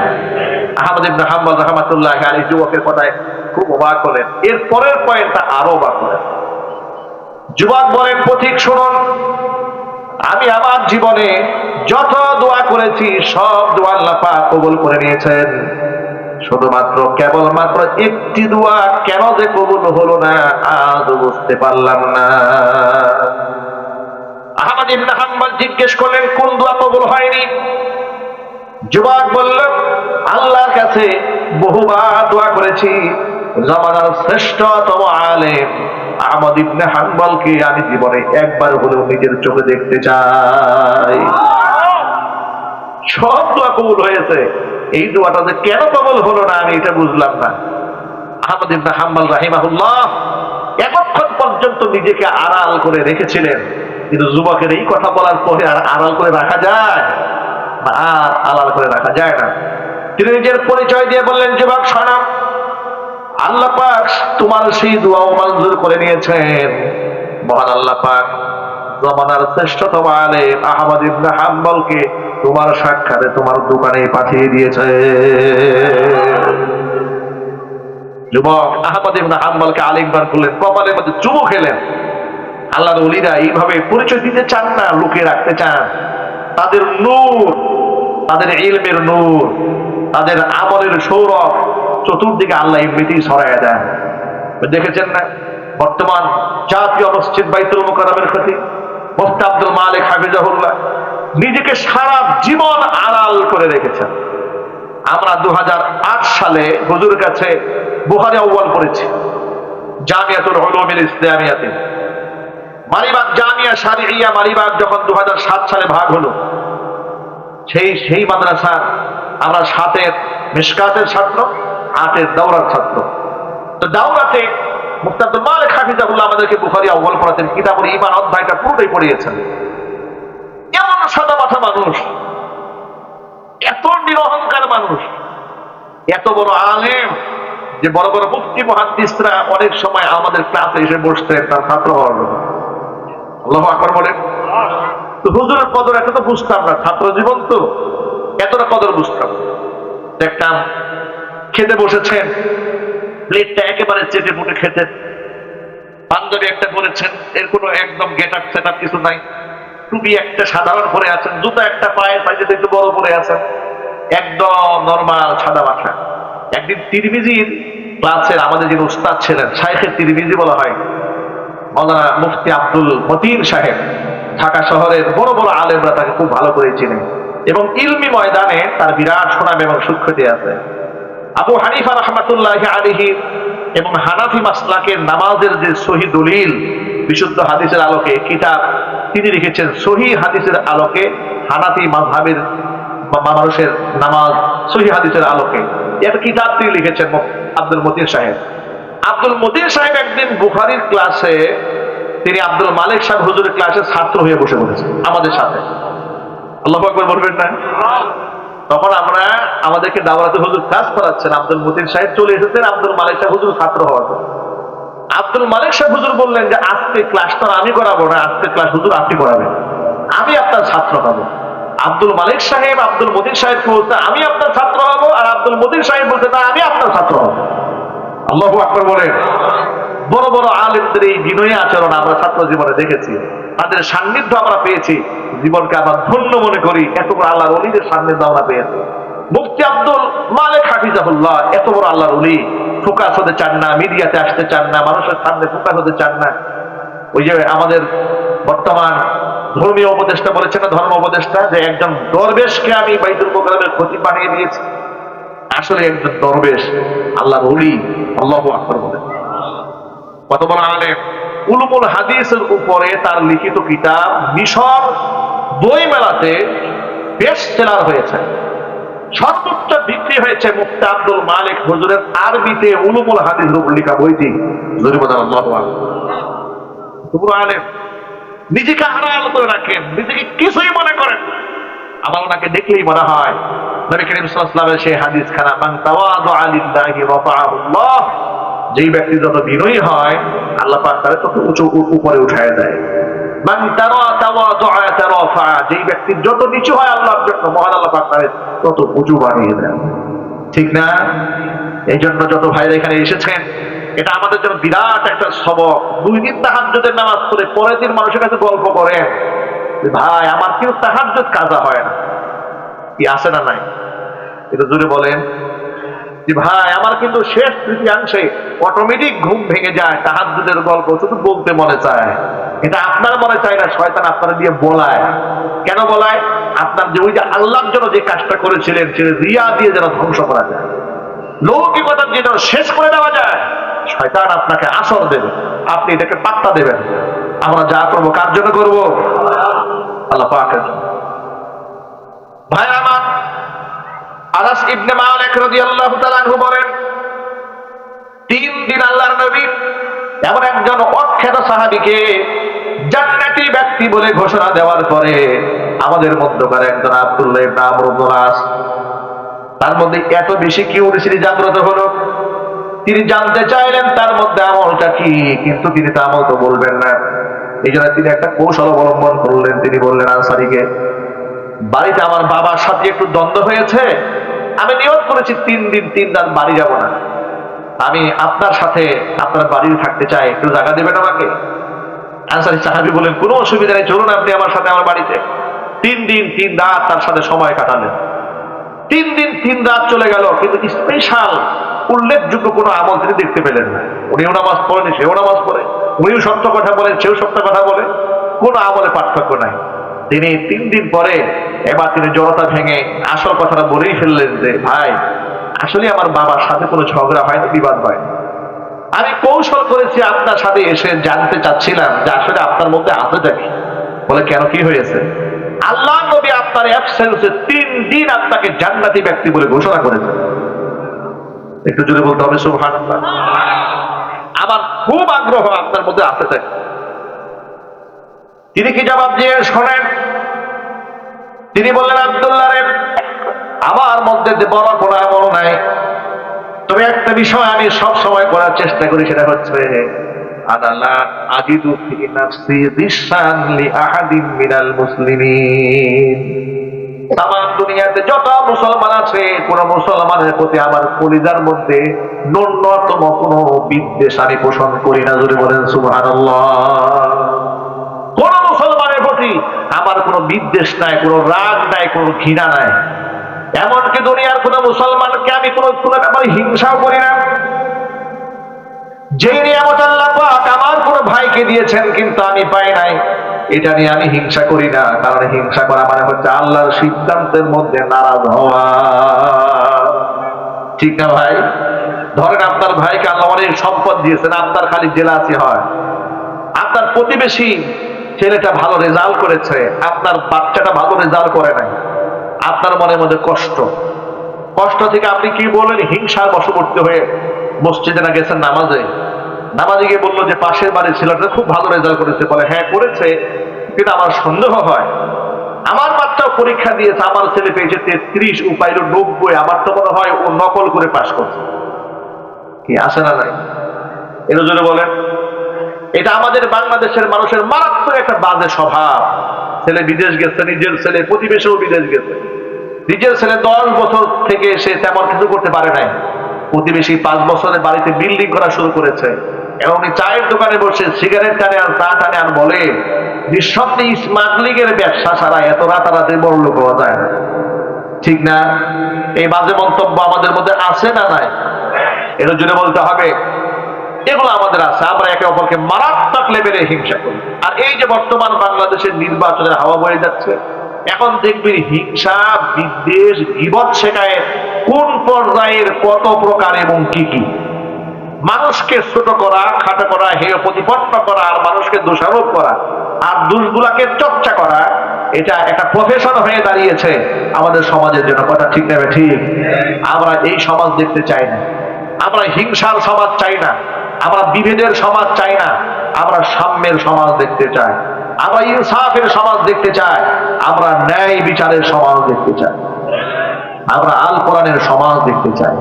আহমদ ইবনে হাম্বল রাহমাতুল্লাহি আলাইহি যুবকের কথায় খুব অবাক হলেন। এর পরের পয়েন্টটা আরো অবাক হলেন। যুবক বলেন, পথিক শুনুন, আমি আমার জীবনে যত দোয়া করেছি সব দোয়া আল্লাহ পাক কবুল করে নিয়েছেন, শুধুমাত্র কেবলমাত্র একটি দোয়া কেন যে কবুল হলো না আজ বুঝতে পারলাম না। আহমদ ইবনে হাম্বল জিজ্ঞেস করলেন, কোন দোয়া কবুল হয়নি? যুবক বলল, আল্লাহর কাছে বহুবার দোয়া করেছি, জামানার শ্রেষ্ঠতম আলেম আহমদ ইবনে হাম্বলকে আমি জীবনে একবার হলেও নিজের চোখে দেখতে চাই। সব দোয়া কবুল হয়েছে, এই দোয়াটা যে কেন কবুল হলো না আমি এটা বুঝলাম না। আহমদ ইবনে হাম্বল রাহিমাহুল্লাহ এতক্ষণ পর্যন্ত নিজেকে আড়াল করে রেখেছিলেন, কিন্তু যুবকের এই কথা বলার পরে আর আড়াল করে রাখা যায় না, আর আড়াল করে রাখা যায় না। তিনি নিজের পরিচয় দিয়ে বললেন, যুবক শোনো, আল্লাহ পাক তোমার সেই দোয়াও মঞ্জুর করে নিয়েছেন। মহান আল্লাহ পাক জমানার শ্রেষ্ঠতম আলেম আহমদ ইবনে হাম্বলকে তোমার সাক্ষাতে তোমার দোকানে পাঠিয়ে দিয়েছে। যুবক আহমদ ইবনে হাম্বলকে আলিঙ্গন করলেন, কপালের মধ্যে চুমু খেলেন। আল্লাহর ওলিরা এইভাবে পরিচয় দিতে চান না, লুকিয়ে রাখতে চান। তাদের নূর, তাদের ইলমের নূর, তাদের আমলের সৌরভ চতুর্দিকে আল্লাহ এমনিতেই ছড়াইয়া দেন। দেখেছেন না, বর্তমান জাতীয় মসজিদ বাইতুল মুকাররমের খতিব মুফতি আব্দুল মালিক হাফিজাহুল্লাহ নিজেকে সারা জীবন আড়াল করে রেখেছেন। আমরা 2008 সালে হুজুরের কাছে বুখারী আউয়াল পড়েছি জামিয়াতুল উলুমিল ইসলামিয়াতে। মালিবাগ জামিয়া শারঈয়া মালিবাগ যখন 2007 সালে ভাগ হলো, সেই মাদ্রাসা আমরা 7-এর মিশকাতের ছাত্র, 8-এর দাওরার ছাত্র। তো দাওরাতে মুফতি আব্দুল মালিক হাফিজাহুল্লাহ আমাদেরকে বুখারী আউয়াল পড়াতেন, কিতাবুল ঈমান অধ্যায়টা পুরোটাই পড়িয়েছেন। এমন সাদা মাথা মানুষ, এত নিরহংকার মানুষ, এত বড় আলেম যে বড় বড় মুফতি মুহাদ্দিসরা অনেক সময় আমাদের ক্লাসে এসে বসতেন তার ছাত্র হওয়ার জন্য। আল্লাহু আকবার বলেন। তো হুজুরের কদর এত তো বুঝতাম না, ছাত্র জীবন তো এতটা কদর বুঝতাম। দেখতাম খেতে বসেছেন, প্লেটটা একেবারে চেটে পুটে খেতেন। পাঞ্জাবি একটা পরেছেন, এর কোনো একদম গেট আপ সেট আপ কিছু নাই। টুপি একটা সাধারণ পরে আছেন, জুতা একটা পায়ের সাইজে একটু বড় পরে আছেন, একদম নরমাল সাদা মাথা। একদিন তিরমিজির ক্লাসের আমাদের যিনি উস্তাদ ছিলেন, শাইখে তিরমিজি বলা হয়, মাওলানা মুফতি আব্দুল মতিন সাহেব, ঢাকা শহরের বড় বড় আলেমরা তাকে খুব ভালো করে চিনেন এবং ইলমি ময়দানে তার বিরাট সুনাম এবং সুখ্যাতি আছে। আবু হানিফা রাহমাতুল্লাহি আলাইহি এবং হানাফি মাসলাকের নামাজের যে সহিহ দলিল বিশুদ্ধ হাদিসের আলোকে কিতাব তিনি লিখেছেন, সহিহ হাদিসের আলোকে হানাফি মাযহাবের মানুষের নামাজ সহিহ হাদিসের আলোকে, একটা কিতাব তিনি লিখেছেন আব্দুল মতিন সাহেব। আব্দুল মতিন সাহেব একদিন বুখারীর ক্লাসে তিনি আব্দুল মালিক সাহেব হুজুরের ক্লাসে ছাত্র হয়ে বসে পড়েছেন আমাদের সাথে। আল্লাহু আকবার বলবেন না? তখন আমরা আমাদেরকে দাওরাতে হুজুর ক্লাস করাচ্ছেন, আব্দুল মতিন সাহেব চলে এসেছেন আব্দুল মালিক সাহেব হুজুর ছাত্র হওয়ার জন্য। আব্দুল মালিক সাহেব হুজুর বললেন যে আজকে ক্লাস তো আমি করাবো না, আজকে ক্লাস হুজুর আপনি করাবেন, আমি আপনার ছাত্র হব। আব্দুল মালিক সাহেব আব্দুল মতিন সাহেব বলতে আমি আপনার ছাত্র হব, আর আব্দুল মতিন সাহেব বলতে না আমি আপনার ছাত্র হব। আল্লাহু আকবার বলেন। বড় বড় আলেমদের এই বিনয়ী আচরণ আমরা ছাত্র জীবনে দেখেছি, তাদের সান্নিধ্য আমরা পেয়েছি, জীবনকে আমরা ধন্য মনে করি। এত বড় আল্লাহর ওলিদের সান্নিধ্য আমরা পেয়েছি। মুফতি আব্দুল মালিক হাফিজাহুল্লাহ এত বড় আল্লাহর ওলি, ফোকাস হতে চান না, মিডিয়াতে আসতে চান না, মানুষের সামনে ফোকাস হতে চান না। ওই যে আমাদের বর্তমান ধর্মীয় উপদেষ্টা বলেছেন না, ধর্ম উপদেষ্টা, যে একজন দরবেশকে আমি বাইতুল মুকাররমের খতিব বানিয়ে দিয়েছি। আসলে একজন দরবেশ আল্লাহর ওলি। আল্লাহু আকবার বলেন। কত বড় আলেম! উলুমুল হাদিসের উপরে তার লিখিত কিতাব মিশর বই মেলাতে বেস্ট সেলার হয়েছে, সর্বোচ্চ বিক্রি হয়েছে মুফতি আব্দুল মালিক হুজুরের আরবিতে উলুমুল হাদিসের উপর লেখা বইটি। আল্লাহু আকবার। পুরো আলেম নিজেকে আড়াল করে রাখেন, নিজেকে কিছুই মনে করেন। আমার ওনাকে দেখলেই মনে হয় নবী করিম সাল্লাল্লাহু আলাইহি ওয়াসাল্লামের সেই হাদিস খানা, মান তাওয়াদুআ লিল্লাহি রাফাআহুল্লাহ, যেই ব্যক্তি যত বিনয়ী হয় আল্লাহ পাক তাকে তত উঁচু উপরে উঠায় দেয়। মান তাওয়াদুআ তারাফা, যেই ব্যক্তি যত নিচু হয় আল্লাহর জন্য মহান আল্লাহ পাক তাকে তত উঁচু বানিয়ে দেন। ঠিক না? এই জন্য যত ভাইরা এখানে এসেছেন, এটা আমাদের জন্য বিরাট একটা সবক। 2 দিন তাহাজ্জুদের নামাজ পড়ে পরের দিন মানুষের কাছে গল্প করেন, ভাই আমার কিন্তু তাহাজ্জুদ কাজা হয় না, কি আছে না নাই? এটা জোরে বলেন যে ভাই আমার কিন্তু শেষ তৃতীয়াংশে অটোমেটিক ঘুম ভেঙে যায়, তাহাজ্জুদের গল্প শুধু বলতে মনে চায়। এটা আপনার মনে চায় না, শয়তান আপনারা দিয়ে বলায়। কেন বলায়? আপনার যে ওই যে আল্লাহর জন্য যে কাজটা করেছিলেন সে রিয়া দিয়ে যেন ধ্বংস করা যায়, লৌকিকতা দিয়ে যেন শেষ করে দেওয়া যায়, শয়তান আপনাকে আসর দেবে, আপনি এটাকে পাত্তা দেবেন। আমরা যা করবো কার জন্য করবো? আল্লাহ পাকের জন্য। ভাই আমার, আনাস ইবনে মালিক রাদিয়াল্লাহু তাআলা আনহু বলেন, 3 দিন আল্লাহর নবী এমন একজন অখ্যাত সাহাবীকে জান্নাতি ব্যক্তি বলে ঘোষণা দেওয়ার পরে আমাদের মধ্যকার একজন আব্দুল্লাহ ইবনে আমর ইবনে আস, তার মধ্যে এত বেশি কিউরিসিটি জাগ্রত হলো, তিনি জানতে চাইলেন তার মধ্যে আমলটা কি, কিন্তু তিনি তো আমল তো বলবেন না। এই জন্য তিনি একটা কৌশল অবলম্বন করলেন। তিনি বললেন আনসারীকে, বাড়িতে আমার বাবার সাথে একটু দ্বন্দ্ব হয়েছে, আমি নিয়ত করেছি 3 দিন 3 রাত বাড়ি যাব না, আমি আপনার সাথে আপনার বাড়ি থাকতে চাই, একটু জায়গা দেবেন আমাকে? আনসারী সাহাবী বলেন, কোনো অসুবিধা নেই, চলুন আপনি আমার সাথে আমার বাড়িতে। 3 দিন 3 রাত তার সাথে সময় কাটালেন। 3 দিন 3 রাত চলে গেল, কিন্তু স্পেশাল উল্লেখযোগ্য কোনো আমল তিনি দেখতে পেলেন না। উনিও নামাজ পড়েন, সেও নামাজ পড়ে, উনিও সত্য কথা বলেন, সেও সত্য কথা বলে, কোনো আমলে পার্থক্য নাই। তিনি 3 দিন পরে এবার তিনি জড়তা ভেঙে আসল কথাটা বলেই ফেললেন যে, ভাই আসলে আমার বাবার সাথে কোনো ঝগড়া হয়নি, বিবাদ হয়নি, আমি কৌশল করেছি আপনার সাথে এসে জানতে চাচ্ছিলাম যে আসলে আপনার মধ্যে আছে কি। বলে, কেন, কি হয়েছে? আল্লাহ নবী আপনার অ্যাবসেন্সে 3 দিন আপনাকে জান্নাতি ব্যক্তি বলে ঘোষণা করেছেন। একটু জোরে বলতে হবে সুবহানাল্লাহ। আমার খুব আগ্রহ আপনার মধ্যে আছে তাই। তিনি কি জবাব দিয়ে শোনেন? তিনি বললেন, আব্দুল্লাহ রে, আমার মধ্যে যে বড় কোনো আমল নাই, তবে একটা বিষয় আমি সব সময় করার চেষ্টা করি, সেটা হচ্ছে আদালা আজিদু ফি নাফসি দিশান লি আহাদিন মিনাল মুসলিমিন। তামাম দুনিয়াতে যত মুসলমান আছে, কোন মুসলমানের প্রতি আমার কলিজার মধ্যে ন্যূনতম কোনো বিদ্বেষ আমি পোষণ করি না। জোরে বলেন সুবহানাল্লাহ। কোন মুসলমানের প্রতি আমার কোনো বিদ্বেষ নাই, কোনো রাগ নাই, কোনো ঘৃণা নাই। এমনকি দুনিয়ার কোন মুসলমানকে আমি কোনো ব্যাপারে হিংসাও করি না। যে নিয়ামত আল্লাহ পাক আমার কোন ভাইকে দিয়েছেন কিন্তু আমি পাই নাই, এটা নিয়ে আমি হিংসা করি না। কারণ হিংসা করা মানে হচ্ছে আল্লাহর সিদ্ধান্তের মধ্যে নারাজ হওয়া। ঠিক না ভাই? ধরেন আপনার ভাইকে আল্লাহ অনেক সম্পদ দিয়েছেন, আপনার খালি জেলাসি হয়। আপনার প্রতিবেশী ছেলেটা ভালো রেজাল্ট করেছে, আপনার বাচ্চাটা ভালো রেজাল্ট করে নাই, আপনার মনের মধ্যে কষ্ট। কষ্ট থেকে আপনি কি বললেন? হিংসার বশবর্তী হয়ে মসজিদে না গেছেন নামাজে, নামাজে গিয়ে বললো যে পাশের বাড়ির ছেলেটা খুব ভালো রেজাল্ট করেছে। বলে, হ্যাঁ করেছে, কিন্তু আমার সন্দেহ হয়, আমার বাচ্চাও পরীক্ষা দিয়েছে, আমার ছেলে পেয়েছে 33, ও পাইল 90, আমার তো মনে হয় ও নকল করে পাশ করছে। কি আসে না নাই? এর জন্য বলেন, এটা আমাদের বাংলাদেশের মানুষের মারাত্মক একটা বাজে স্বভাব। ছেলে বিদেশ গেছে, নিজের ছেলে, প্রতিবেশীও বিদেশ গেছে, নিজের ছেলে 10 বছর থেকে সে তেমন কিছু করতে পারে নাই, প্রতিবেশী 5 বছরের বাড়িতে বিল্ডিং করা শুরু করেছে, এবং চায়ের দোকানে বসে সিগারেট টানে আর চা টানে আর বলে, নিঃসন্দেহে স্মাগলিং এর ব্যবসা ছাড়া এত রাতারাতি বড় লোক হওয়া যায় না। ঠিক না? এই বাজে মন্তব্য আমাদের মধ্যে আছে না নাই? এর জন্য বলতে হবে, এগুলো আমাদের আছে। আমরা একে অপরকে মারাত্মক লেভেলে হিংসা করি। আর এই যে বর্তমান বাংলাদেশের নির্বাচনের হাওয়া বয়ে যাচ্ছে, এখন দেখবেন হিংসা, বিদ্বেষ, গীবত শেখায় কোন পর্যায়ের, কত প্রকার এবং কি কি। মানুষকে ছোট করা, খাটো করা, হেয় প্রতিপন্ন করা, আর মানুষকে দোষারোপ করা, আর দোষগুলাকে চর্চা করা, এটা একটা প্রফেশন হয়ে দাঁড়িয়েছে আমাদের সমাজের জন্য। কথা ঠিক নেবে ঠিক? আমরা এই সমাজ দেখতে চাই না। আমরা হিংসার সমাজ চাই না, আমরা বিভেদের সমাজ চাই না, আমরা সাম্যের সমাজ দেখতে চাই, আমরা ইনসাফের সমাজ দেখতে চাই, আমরা ন্যায় বিচারের সমাজ দেখতে চাই, আমরা আল কোরআনের সমাজ দেখতে চাই।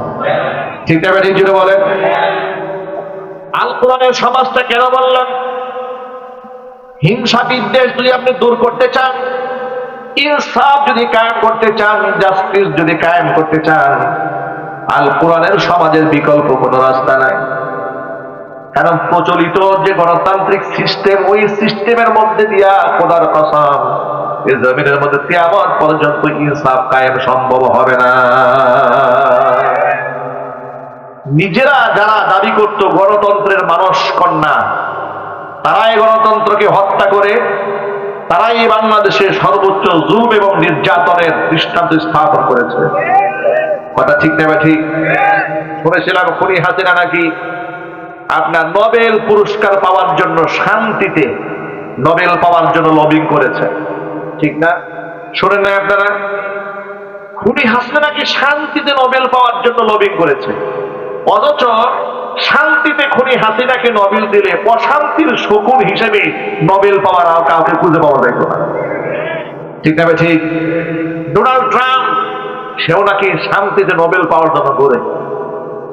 ঠিক না ঠিক? জুড়ে বলেন। আল কোরআনের সমাজটা কেন বললাম? হিংসা বিদ্বেষ যদি আপনি দূর করতে চান, ইনসাফ যদি কায়েম করতে চান, জাস্টিস যদি কায়েম করতে চান, আল কোরআনের সমাজের বিকল্প কোনো রাস্তা নাই। কারণ প্রচলিত যে গণতান্ত্রিক সিস্টেম, ওই সিস্টেমের মধ্যে দিয়া খোদার কসম এই জমিনের মধ্যে কিয়ামত পর্যন্ত ইনসাফ কায়েম সম্ভব হবে না। নিজেরা যারা দাবি করত গণতন্ত্রের মানস কন্যা, তারাই গণতন্ত্রকে হত্যা করে, তারাই বাংলাদেশে সর্বোচ্চ জুলুম এবং নির্যাতনের দৃষ্টান্ত স্থাপন করেছে। কথা ঠিক নেবে ঠিক? শুনেছিলাম খুনি হাসিনা নাকি আপনার নোবেল পুরস্কার পাওয়ার জন্য, শান্তিতে নোবেল পাওয়ার জন্য লবিং করেছে। ঠিক না? শোনেন না আপনারা? খুনি হাসিনা নাকি শান্তিতে নোবেল পাওয়ার জন্য লবিং করেছে, অথচ শান্তিতে খুনি হাসিনাকে নোবেল দিলে অশান্তির শকুন হিসেবে নোবেল পাওয়ার আর কাউকে খুঁজে পাওয়া যাইত না। ঠিক না ঠিক? ডোনাল্ড ট্রাম্প, সেও নাকি শান্তিতে নোবেল পাওয়ার জন্য ঘুরে।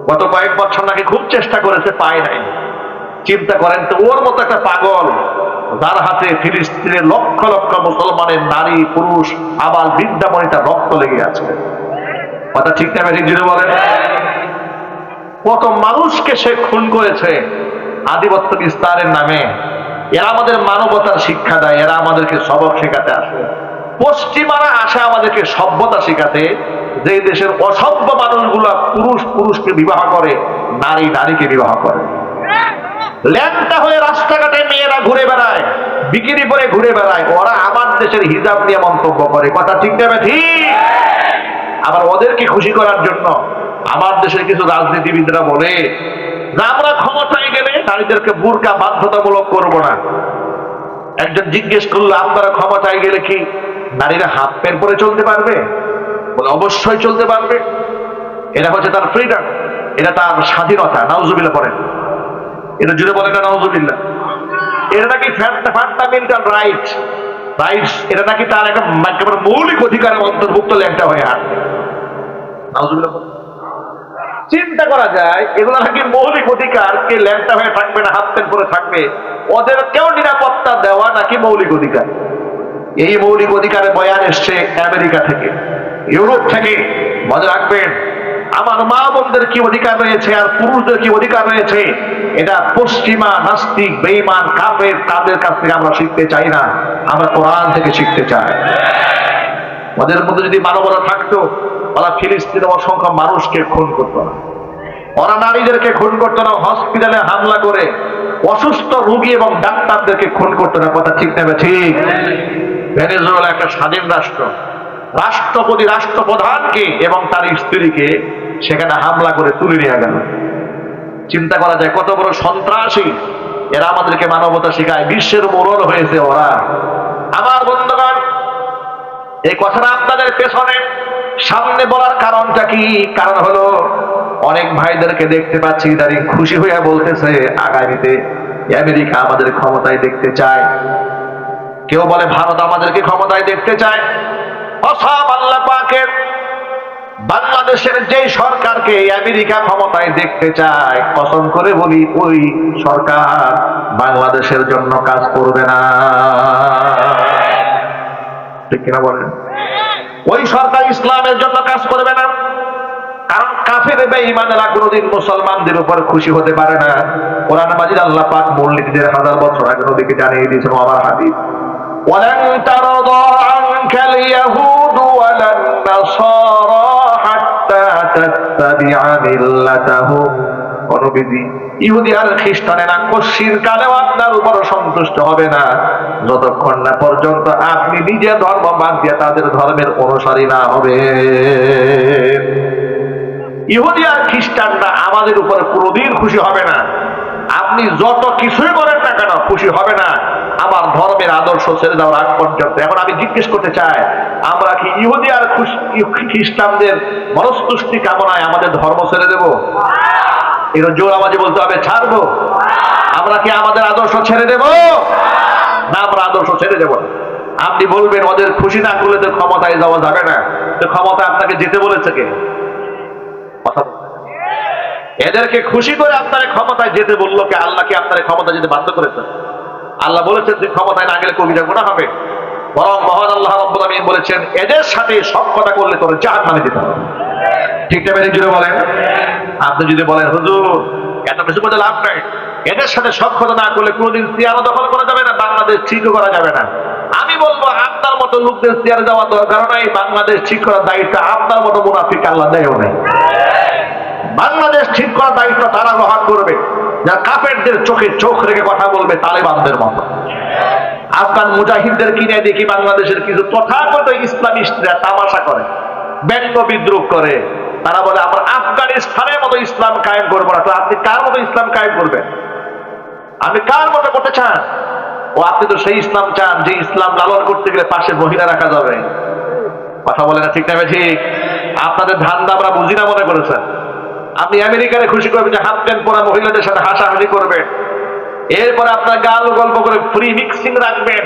গত কয়েক বছর নাকি খুব চেষ্টা করেছে, পায় নাই। চিন্তা করেন তো, ওর মতো একটা পাগল যার হাতে ফিলিস্তিনের লক্ষ লক্ষ মুসলমানের নারী পুরুষ আবাল বৃদ্ধা বনিতা রক্ত লেগে আছে। কথা ঠিক না ঠিক জুড়ে বলেন? কত মানুষকে সে খুন করেছে আধিপত্য বিস্তারের নামে। এরা আমাদের মানবতার শিক্ষা দেয়, এরা আমাদেরকে সবক শেখাতে আসে। পশ্চিমারা আসে আমাদেরকে সভ্যতা শেখাতে, যে দেশের অসভ্য মানুষগুলা পুরুষ পুরুষকে বিবাহ করে, নারী নারীকে বিবাহ করে। ল্যাংটা হয়ে রাস্তাঘাটে মেয়েরা ঘুরে বেড়ায়, বিকিনি পরে ঘুরে বেড়ায়, ওরা আমার দেশের হিজাব নিয়ে মন্তব্য করে। কথা ঠিক না ঠিক? আবার ওদেরকে খুশি করার জন্য আমার দেশের কিছু রাজনীতিবিদরা বলে যে আমরা ক্ষমতায় গেলে নারীদেরকে বুরকা বাধ্যতামূলক করব না। একজন জিজ্ঞেস করলো, আপনারা ক্ষমতায় গেলে কি নারীরা হাফ প্যান্ট পরে চলতে পারবে? বলে অবশ্যই চলতে পারবে, এটা হচ্ছে তার ফ্রিডম, এটা তার স্বাধীনতা। নাউজুবিল্লাহ পড়েন, এটা জুড়ে বলে না নাউজুবিল্লাহ। এটা নাকি ফান্ডামেন্টাল রাইটস, এটা নাকি তার একটা মৌলিক অধিকারের অন্তর্ভুক্ত ল্যাংটা হয়ে হাঁটবে। নাউজুবিল্লাহ। চিন্তা করা যায়, এগুলো নাকি মৌলিক অধিকার। কে ল্যাংটা হয়ে থাকবে না হাফ প্যান্ট পরে থাকবে, ওদেরকেও নিরাপত্তা দেওয়া নাকি মৌলিক অধিকার। এই মৌলিক অধিকারের বয়ান এসছে আমেরিকা থেকে, ইউরোপ থেকে। মনে রাখবেন, আমার মা বোনদের কি অধিকার রয়েছে আর পুরুষদের কি অধিকার রয়েছে, এটা পশ্চিমা নাস্তিক বেঈমান কাফের তাদের কাছ থেকে আমরা শিখতে চাই না, আমরা কোরআন থেকে শিখতে চাই। ওদের মধ্যে যদি মানবতা থাকতো, ওরা ফিলিস্তিনে অসংখ্য মানুষকে খুন করতো না, ওরা নারীদেরকে খুন করতো না, হসপিটালে হামলা করে অসুস্থ রোগী এবং ডাক্তারদেরকে খুন করতো না। কথা ঠিক নেবে ঠিক? ভেনেজুয়েলা একটা স্বাধীন রাষ্ট্র, রাষ্ট্রপতি রাষ্ট্রপ্রধানকে এবং তার স্ত্রীকে সেখানে হামলা করে তুলে নিয়ে গেল। চিন্তা করা যায় কত বড় সন্ত্রাসী। এরা আমাদেরকে মানবতা শেখায়, বিশ্বের মোড়ল হয়েছে ওরা। আমার বন্ধুগণ, এই কথাটা আপনাদের পেছনে সামনে বলার কারণটা কি? কারণ হলো অনেক ভাইদেরকে দেখতে পাচ্ছি তারা খুশি হইয়া বলতেছে আগামীতে আমেরিকা আমাদের ক্ষমতায় দেখতে চায়। কেউ বলে ভারত আমাদেরকে ক্ষমতায় দেখতে চায়। অসব আল্লাহ পাকের বাংলাদেশের যে সরকারকে আমেরিকা ক্ষমতায় দেখতে চায়, কসম করে বলি ওই সরকার বাংলাদেশের জন্য কাজ করবে না। ঠিক কিনা বলেন? ওই সরকার ইসলামের জন্য কাজ করবে না। কারণ কাফের বেঈমানেরা কোনদিন মুসলমানদের উপর খুশি হতে পারে না। কোরআন মাজিদ আল্লাহ পাক মূলনীতিদের 1000 বছর আগে নবীকে জানিয়ে দিয়েছেন আমার হাবিব, ওয়ালান তারদা আনকাল ইয়াহুদু ওয়ালান নাসারা হাত্তা তাত্তাবিআ মিল্লাতাহুম। নবীজি, ইহুদি আর খ্রিস্টানেরা কশির কালেও আপনার উপর সন্তুষ্ট হবে না যতক্ষণ না পর্যন্ত আপনি নিজের ধর্ম বাদ দিয়ে তাদের ধর্মের অনুসারী না হবে। ইহুদি আর খ্রিস্টানরা আমাদের উপরে কোনোদিন খুশি হবে না। আপনি যত কিছুই করেন না কেন খুশি হবে না আমার ধর্মের আদর্শ ছেড়ে দেওয়ার আগ পর্যন্ত। এখন আমি জিজ্ঞেস করতে চাই, আমরা কি ইহুদি আর খ্রিস্টানদের মনস্তুষ্টি কামনায় আমাদের ধর্ম ছেড়ে দেব? এটা জোর আওয়াজে বলতে হবে, ছাড়বো? আমরা কি আমাদের আদর্শ ছেড়ে দেব? না, আমরা আদর্শ ছেড়ে দেব। আপনি বলবেন ওদের খুশি না করলে তো ক্ষমতায় যাওয়া যাবে না। তো ক্ষমতা আপনাকে যেতে বলেছে কে? এদেরকে খুশি করে আপনার ক্ষমতায় যেতে বললো কে? আল্লাহ কি আপনার ক্ষমতা যেতে বাধ্য করেছেন? আল্লাহ বলেছেন যে ক্ষমতায় না গেলে কবিরা গুনাহ হবে। বরং মহান আল্লাহ রাব্বুল আলামিন বলেছেন এদের সাথে সখ্যতা করলে তোর জাহান্নামে যেতে হবে। ঠিক না? বেরিয়ে জুড়ে বলেন। আপনি যদি বলেন হুজুর এত কিছু বলে লাভ নাই, এদের সাথে সখ্যতা না করলে কোনোদিন চেয়ারও দখল করা যাবে না, বাংলাদেশ ঠিকও করা যাবে না। আমি বলবো আপনার মতো লোকদের চেয়ারে যাওয়ার দরকার নাই। বাংলাদেশ ঠিক করার দায়িত্ব আপনার মতো মুনাফিক আল্লাহ দেয়ও নাই। বাংলাদেশ ঠিক করার দায়িত্ব তারা গ্রহণ করবে যারা কাফেরদের চোখে চোখ রেখে কথা বলবে তালেবানদের মতো। আফগান মুজাহিদদের কিনে দেখি বাংলাদেশের কিছু তথাগত ইসলামিস্টরা তামাশা করে, ব্যঙ্গ বিদ্রুপ করে। তারা বলে আমরা আফগানিস্তানের মতো ইসলাম কায়েম করবো না। তো আপনি কার মতো ইসলাম কায়েম করবেন? আপনি কার মতো করতে চান? ও আপনি তো সেই ইসলাম চান যে ইসলাম লালন করতে গেলে পাশে মহিলা রাখা যাবে। কথা বলে না? ঠিক না ঠিক? আপনাদের ধান্দা আমরা বুঝি না মনে করেছেন। আপনি আমেরিকারে খুশি করবেন যে হাফ প্যান্ট পরা মহিলাদের সাথে হাসাহাসি করবেন, এরপরে আপনার গাল গল্প করে ফ্রি মিক্সিং রাখবেন,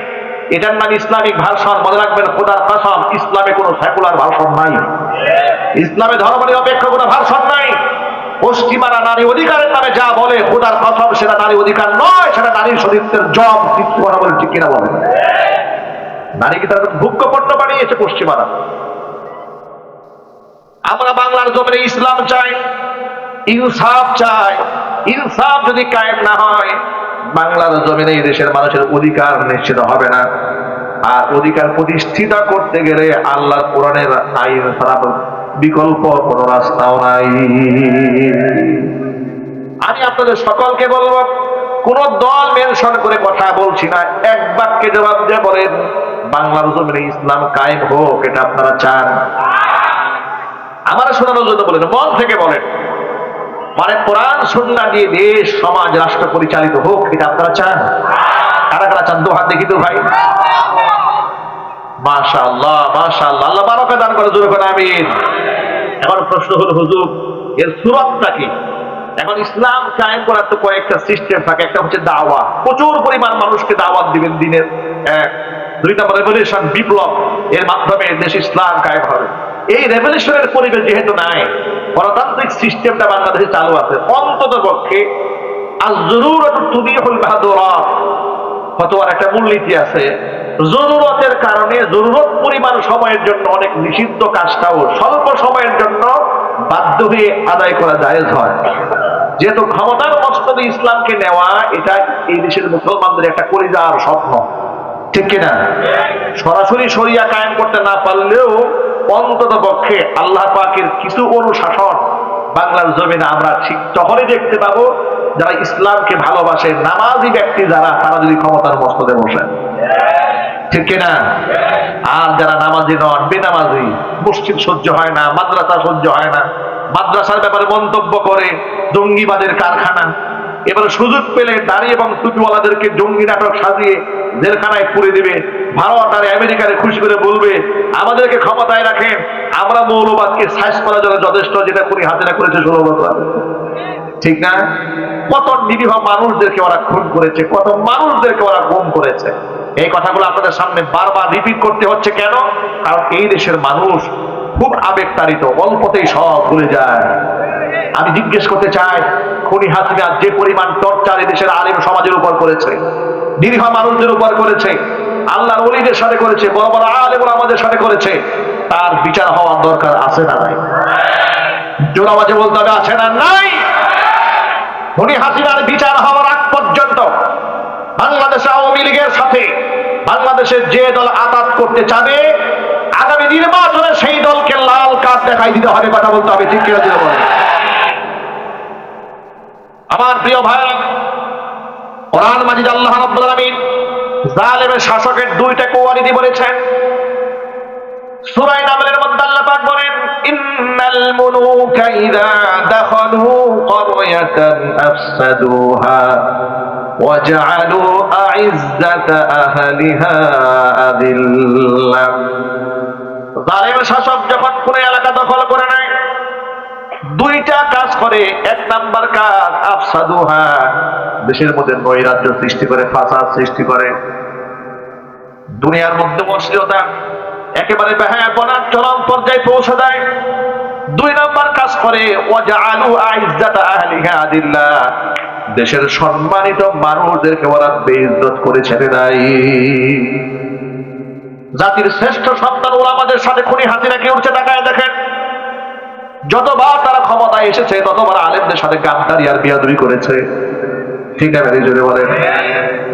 এটার নাম ইসলামিক ভাষণ। মনে রাখবেন খোদার কসম, ইসলামে কোনো সেকুলার ভাষণ নাই। ইসলামে ধর্ম নিরপেক্ষ কোনো ভাষণ নাই। পশ্চিমারা নারী অধিকারের নামে যা বলে খোদার কসম সেটা নারী অধিকার নয়, সেটা নারীর শরীরের জব। কথা বলে ঠিক কিনা বলে? নারীকে তারা ভোগ্যপণ্য বানিয়েছে পশ্চিমারা। আমরা বাংলার জমিনে ইসলাম চাই, ইনসাফ চাই। ইনসাফ যদি কায়েম না হয়, বাংলার জমিনে এই দেশের মানুষের অধিকার নিশ্চিত হবে না। আর অধিকার প্রতিষ্ঠিত করতে গেলে আল্লাহর কোরআনের আইন ছাড়া বিকল্প কোন রাস্তাও নাই। আমি আপনাদের সকলকে বলবো, কোন দল মেনশন করে কথা বলছি না, এক বাক্যে জবাব দিয়ে বলেন, বাংলার জমিনে ইসলাম কায়েম হোক, এটা আপনারা চান? আমার শোনানোর জন্য বলেন, মন থেকে বলেন। মানে কোরআন সুন্নাহ দিয়ে দেশ সমাজ রাষ্ট্র পরিচালিত হোক, এটা আপনারা চান? কারা কারা চান? দু হাত দেখি তো ভাই। মাশাআল্লাহ মাশাআল্লাহ, আল্লাহ বারাকা দান করে, জোরে করে আমিন। এখন প্রশ্ন হলো, হুজুর এর সুরতটা কি? এখন ইসলাম কায়েম করার তো কয়েকটা সিস্টেম থাকে। একটা হচ্ছে দাওয়া, প্রচুর পরিমাণ মানুষকে দাওয়াত দিবেন দিনের। দুই নম্বর রেভলিউশন, বিপ্লব, এর মাধ্যমে দেশ ইসলাম কায়েম হবে। এই রেভলিউশনের পরিবেশ যেহেতু নাই, গণতান্ত্রিক সিস্টেমটা বাংলাদেশে চালু আছে, অন্তত পক্ষে আজ-জরুরাতু তুবিহুল মাহদুরাত ফতোয়ার একটা মূলনীতি আছে। জরুরতের কারণে জরুরত পরিমাণ সময়ের জন্য অনেক নিষিদ্ধ কাজটাও স্বল্প সময়ের জন্য বাধ্য হয়ে আদায় করা জায়েজ হয়। যেহেতু ক্ষমতার মস্তদে ইসলামকে নেওয়া, এটা এই দেশের মুসলমানদের একটা কলিজার স্বপ্ন, ঠিক কিনা? সরাসরি শরিয়া কায়েম করতে না পারলেও অন্তত পক্ষে আল্লাহ পাকের কিছু অনুশাসন বাংলার জমিনে আমরা ঠিক তখনই দেখতে পাবো যারা ইসলামকে ভালোবাসে, নামাজি ব্যক্তি যারা, তারা যদি ক্ষমতার মস্তদে বসে, ঠিক কিনা? আর যারা নামাজি নন, বেনামাজি, মসজিদ সহ্য হয় না, মাদ্রাসা সহ্য হয় না, মাদ্রাসার ব্যাপারে মন্তব্য করে, জঙ্গিবাদের কারখানা, এবার সুযোগ পেলে দাড়ি এবং টুপিওয়ালাদেরকে জঙ্গি নাটক সাজিয়ে জেলখানায় পুরে দিবে। ভারত আর আমেরিকারে খুশি করে বলবে, আমাদেরকে ক্ষমতায় রাখেন, আমরা মৌলবাদকে সাইজ করার জন্য যথেষ্ট, যেটা খুনি হাসিনা করেছে 16 বছর, ঠিক না? কত নিরীহ মানুষদেরকে ওরা খুন করেছে, কত মানুষদেরকে ওরা গুম করেছে। এই কথাগুলো আপনাদের সামনে বারবার রিপিট করতে হচ্ছে কেন? কারণ এই দেশের মানুষ খুব আবেগতাড়িত, অল্পতেই সব ভুলে যায়। আমি জিজ্ঞেস করতে চাই, খুনি হাসিনা যে পরিমাণ টর্চার এই দেশের আলেম সমাজের উপর করেছে, নিরীহ মানুষদের উপর করেছে, আল্লাহর ওলিদের সাথে করেছে, বড় বড় আলেম আমাদের সাথে করেছে, তার বিচার হওয়ার দরকার আছে না নাই? জোর আওয়াজে বলতে হবে, আছে না নাই? খুনি হাসিনার বিচার হওয়ার আগ পর্যন্ত বাংলাদেশ আওয়ামী লীগের সাথে বাংলাদেশের যে দল আঘাত করতে চাবে, আগামী নির্বাচনে সেই দলকে লাল কার্ড দেখাই দিতে হবে। কথা বলতে হবে, ঠিক কিনা দিতে বলে? আমার প্রিয় ভাইরা, কোরআন মাজিদ আল্লাহ রাব্বুল আলামিন জালেমের শাসকের দুইটা কোয়ালিটি বলেছেন। সূরা নামলের মধ্যে আল্লাহ পাক বলেন, ইন্নাল মুলুকা ইযা দাখালু ক্বরয়াতান আফসাদুহা ওয়া জাআলু আ'ইজ্জাতা আহলিহা আযিল্লা। জালেমের শাসক যখন কোন এলাকা দখল করে নেয়, দুইটা কাজ করে। এক নাম্বার কাজ, আফসাদুহা, দেশের মধ্যে নৈরাজ্য সৃষ্টি করে, ফাসাদ সৃষ্টি করে, দুনিয়ার মধ্যে অশ্লীলতা একেবারে বেহায়াপনার চরম পর্যায়ে পৌঁছে দেয়। দুই নাম্বার কাজ করে, ওয়াজআলু আ'ইজ্জাতা আহলিহা আযিল্লা, দেশের সম্মানিত মানুষদেরকে ওরা বেইজ্জত করে ছেড়ে দেয়। জাতির শ্রেষ্ঠ সন্তান ওলামাদের সাথে খুনি হাসিনাকে উঠছে, তাকায় দেখেন, যতবার তারা ক্ষমতায় এসেছে ততবার আলেমদের সাথে গাদ্দারি আর বিয়াদবি করেছে, ঠিক না? জোরে বলেন।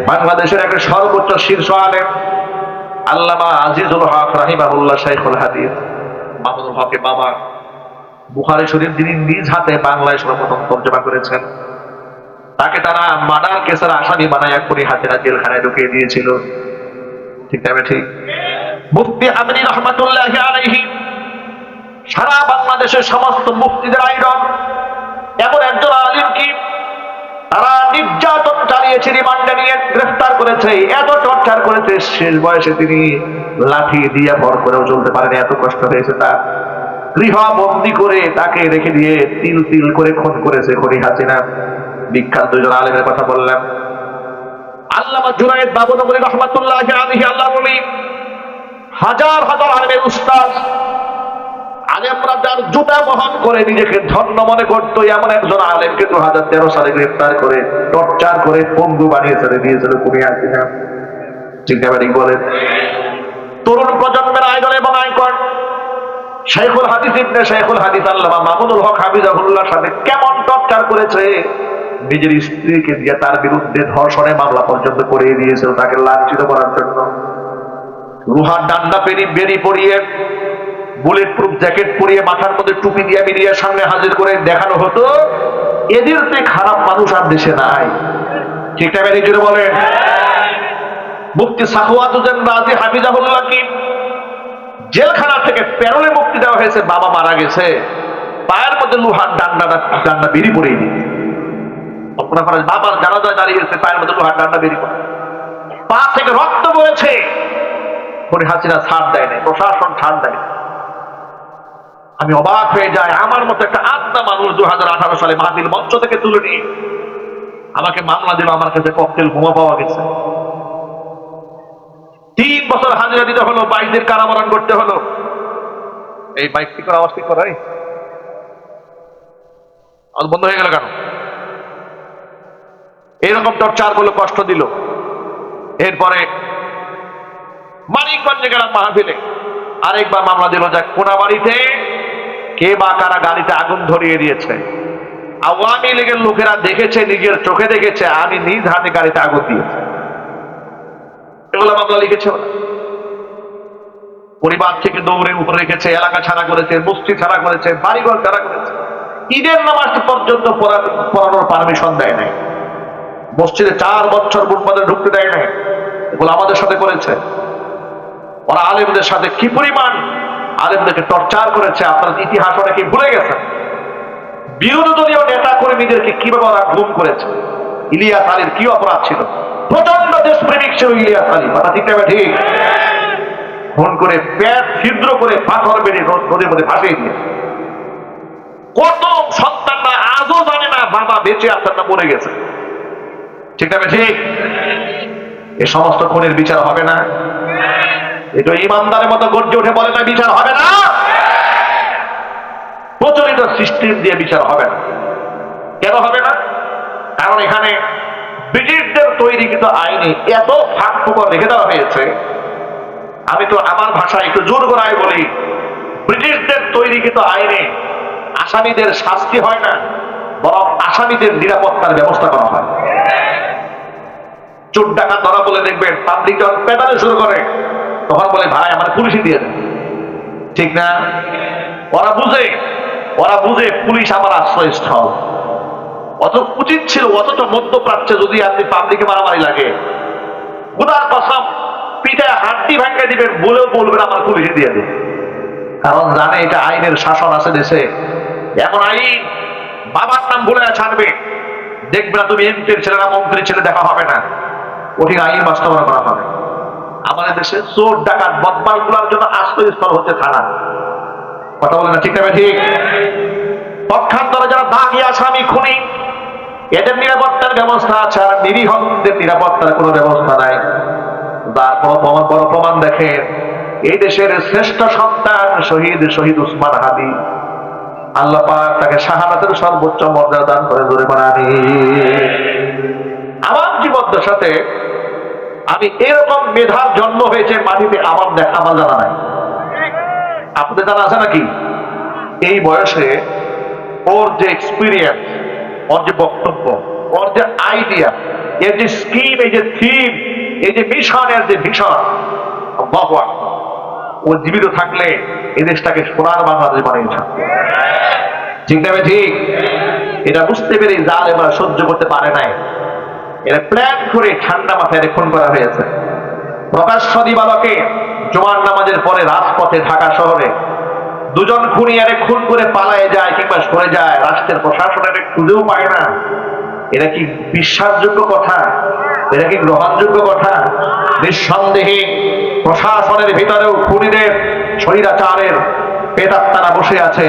বাংলাদেশের একটা সর্বোচ্চ শীর্ষ আলেম আল্লামা আজিজুল হক রাহিমাহুল্লাহ, শাইখুল হাদিস মাহমুদুল হকের বাবা, বুখারী শরীফ যিনি নিজ হাতে বাংলায় সর্বপ্রথম তর্জমা করেছেন, তাকে তারা মার্ডার কেসের আসামি বানায় খুনি হাসিনা জেলখানায় ঢুকিয়ে দিয়েছিল, ঠিক না? ঠিক। মুফতি আমিনী রহমাতুল্লাহি আলাইহি সারা বাংলাদেশের সমস্ত মুফতিদের আইডল, এমন একজন আলিম কি তারা নির্যাতন চালিয়েছে, রিমান্ডে নিয়ে গ্রেফতার করেছে, এত টর্চার করেছে, শেষ বয়সে তিনি লাঠি দিয়ে ভর করেও চলতে পারেন, এত কষ্ট হয়েছে তার। গৃহবন্দী করে তাকে রেখে দিয়ে তিল তিল করে খুন করেছে খুনি হাসিনা। বিখ্যাত দুইজন আলেমের কথা বললাম, আল্লামা জুনায়েদ বাবনগরী রাহমাতুল্লাহি আলাইহি, আল্লাহর ওলি, হাজার হাজার আলেমের উস্তাদ, আলেমরা যার জুতা বহন করে নিজেকে ধন্য মনে করতো, এমন একজন আলেমকে 2013 সালে গ্রেফতার করে টর্চার করে পঙ্গু বানিয়ে ছেড়ে দিয়েছিল কুমিয়া কিনা। ঠিক না ঠিক বলেন? তরুণ প্রজন্মের আইডল এবং আইকন শাইখুল হাদিস ইবনে শাইখুল হাদিস আল্লামা মামুনুল হক হাফিজাহুল্লাহর সাথে কেমন টর্চার করেছে, নিজের স্ত্রীকে দিয়ে তার বিরুদ্ধে ধর্ষণের মামলা পর্যন্ত করিয়ে দিয়েছিল তাকে লাঞ্ছিত করার জন্য। লোহার ডান্ডা বেরি পরিয়ে, বুলেট প্রুফ জ্যাকেট পরিয়ে, মাথার মধ্যে টুপি দিয়ে মিডিয়ার সামনে হাজির করে দেখানো হতো এদের চেয়ে খারাপ মানুষ আর দেশে নাই। ঠিক না বেরিয়ে জুড়ে বলেন? মুফতি সাখাওয়াত হোসেন রাজি হাফিজাহুল্লাহ কি জেলখানা থেকে প্যারোলে মুক্তি দেওয়া হয়েছে, বাবা মারা গেছে, পায়ের মধ্যে লোহার ডান্ডা বেরি পরিয়ে দিয়েছে। বাবার জানাজায় দাঁড়িয়েছে, পায়ের মধ্যে লোহার ডান্ডা বেরি করে, পা থেকে রক্ত বলেছে। খুনি হাসিনা ছাড় দেয় নাই, প্রশাসন ছাড় দেয়। আমি অবাক হয়ে যাই, আমার মতো একটা আত্মা মানুষ 2018 সালে মাহফিল মঞ্চ থেকে তুলে নিয়ে আমাকে মামলা দিল, আমার কাছে ককটেল বোমা পাওয়া গেছে। 3 বছর হাজিরা দিতে হলো, 22 দিন কারাবরণ করতে হলো। এই বাইক কি করে আওয়াজ ঠিক করে বন্ধ হয়ে গেল কেন? এইরকম টর্চার গুলো কষ্ট দিল। এরপরে মানিকগঞ্জে গেলাম মাহফিলে, আরেকবার মামলা দিল, যাক কোনাবাড়িতে কে বা কারা গাড়িতে আগুন ধরিয়ে দিয়েছে। আওয়ামী লীগের লোকেরা দেখেছে, নিজের চোখে দেখেছে, আমি নিজ হাতে গাড়িতে আগুন দিয়েছি। এগুলো মামলা লিখেছে। পরিবার থেকে দৌড়ে উপরে রেখেছে, এলাকা ছাড়া করেছে, বস্তি ছাড়া করেছে, বাড়িঘর ছাড়া করেছে, ঈদের নামাজ পর্যন্ত পড়ানোর পারমিশন দেয় নাই, মসজিদে 4 বছর বুটবাদে ঢুকতে দেয় নাই। এগুলো আমাদের সাথে করেছে। ওরা আলেমদের সাথে কি পরিমাণ আলেমদেরকে টর্চার করেছে আপনার ইতিহাস অনেকে ভুলে গেছেন। বিরোধী দলীয় নেতা করে নিজেদেরকে কিভাবে ওরা গুম করেছে। ইলিয়াস আলীর কি অপরাধ ছিল? প্রচন্ড দেশপ্রেমিক ছিল ইলিয়াস আলী, কথা ঠিক না ঠিক? ফোন করে পেট ছিদ্র করে পাথর বেরিয়ে নদীর মধ্যে ভাসিয়ে দিয়ে কত সন্তানরা আজও জানে না বাবা বেঁচে আছেন না মরে গেছে। ঠিক না ঠিক? এ সমস্ত খুনের বিচার হবে না? এটা ইমানদারের মতো গর্জে উঠে বলে না বিচার হবে না। প্রচলিত সিস্টেম দিয়ে বিচার হবে না। কেন হবে না? কারণ এখানে ব্রিটিশদের তৈরিকৃত আইনে এত ফাঁক ফোকর রেখে দেওয়া হয়েছে। আমি তো আমার ভাষায় একটু জোর গলায় বলি, ব্রিটিশদের তৈরিকৃত আইনে আসামিদের শাস্তি হয় না, বরং আসামিদের নিরাপত্তার ব্যবস্থা করা হয়। চোর ডাকাত ধরা বলে দেখবেন পাবলিক যখন পেদালে শুরু করে তখন বলে ভাই আমার পুলিশে দিয়ে দেন। ঠিক না? ওরা বুঝে পুলিশ আমার আশ্রয়স্থল। অত উচিত ছিল, অথচ মধ্যপ্রাচ্যে যদি আপনি পাবলিকে মারামারি লাগে, খোদার কসম পিঠায় হাড্ডি ভাঙ্গা দিবেন, বলেও বলবেন আমার পুলিশে দিয়ে দেন। কারণ জানে এটা আইনের শাসন আছে দেশে। এমন আইন বাবার নাম বলে ছাড়বে, দেখবে না তুমি এমপির ছেলে না মন্ত্রীর ছেলে, দেখা হবে না। কঠিন আইন বাস্তবায়ন করা হবে। আমাদের দেশে চোর ডাকাত বদমাশ গুলার জন্য আশ্রয়স্থল হচ্ছে থানা। কথা বলে না ঠিক না ঠিক? পক্ষান্তরে যারা দাগি আসামি খুনি, এদের নিরাপত্তার ব্যবস্থা আছে, আর নিরীহদের নিরাপত্তার কোনো ব্যবস্থা নাই। তার বড় প্রমাণ দেখেন, এই দেশের শ্রেষ্ঠ সন্তান শহীদ উসমান হাদি, আল্লাহ পাক তাকে শাহাদাতের সর্বোচ্চ মর্যাদা দান করে ধরে বানানি। আমার জীবদ্দশাতে আমি এরকম মেধার জন্ম হয়েছে মাটিতে আমার জানা নাই। আপনাদের জানা আছে নাকি? এই বয়সে ওর যে এক্সপিরিয়েন্স, ওর যে বক্তব্য, ওর যে আইডিয়া, এর যে স্কিম, এই যে থিম, এই যে মিশন, এর যে ভিশন, ও জীবিত থাকলে এই দেশটাকে সোনার বাংলাদেশ বানিয়েছে। ঠিক না ঠিক? এটা বুঝতে পেরে জাল এবার সহ্য করতে পারে নাই, এরা প্ল্যান করে ঠান্ডা মাথায় খুন করা হয়েছে। প্রকাশ্য দিবালোকে জুমার নামাজের পরে রাজপথে ঢাকা শহরে 2 জন খুনি আরে খুন করে পালায়ে যায় কিংবা সরে যায়, রাষ্ট্রের প্রশাসন এটা খুঁজেও পায় না। এটা কি বিশ্বাসযোগ্য কথা? এটা কি গ্রহণযোগ্য কথা? নিঃসন্দেহে প্রশাসনের ভিতরেও খুনিদের স্বৈরাচারের পেটাত্তারা বসে আছে,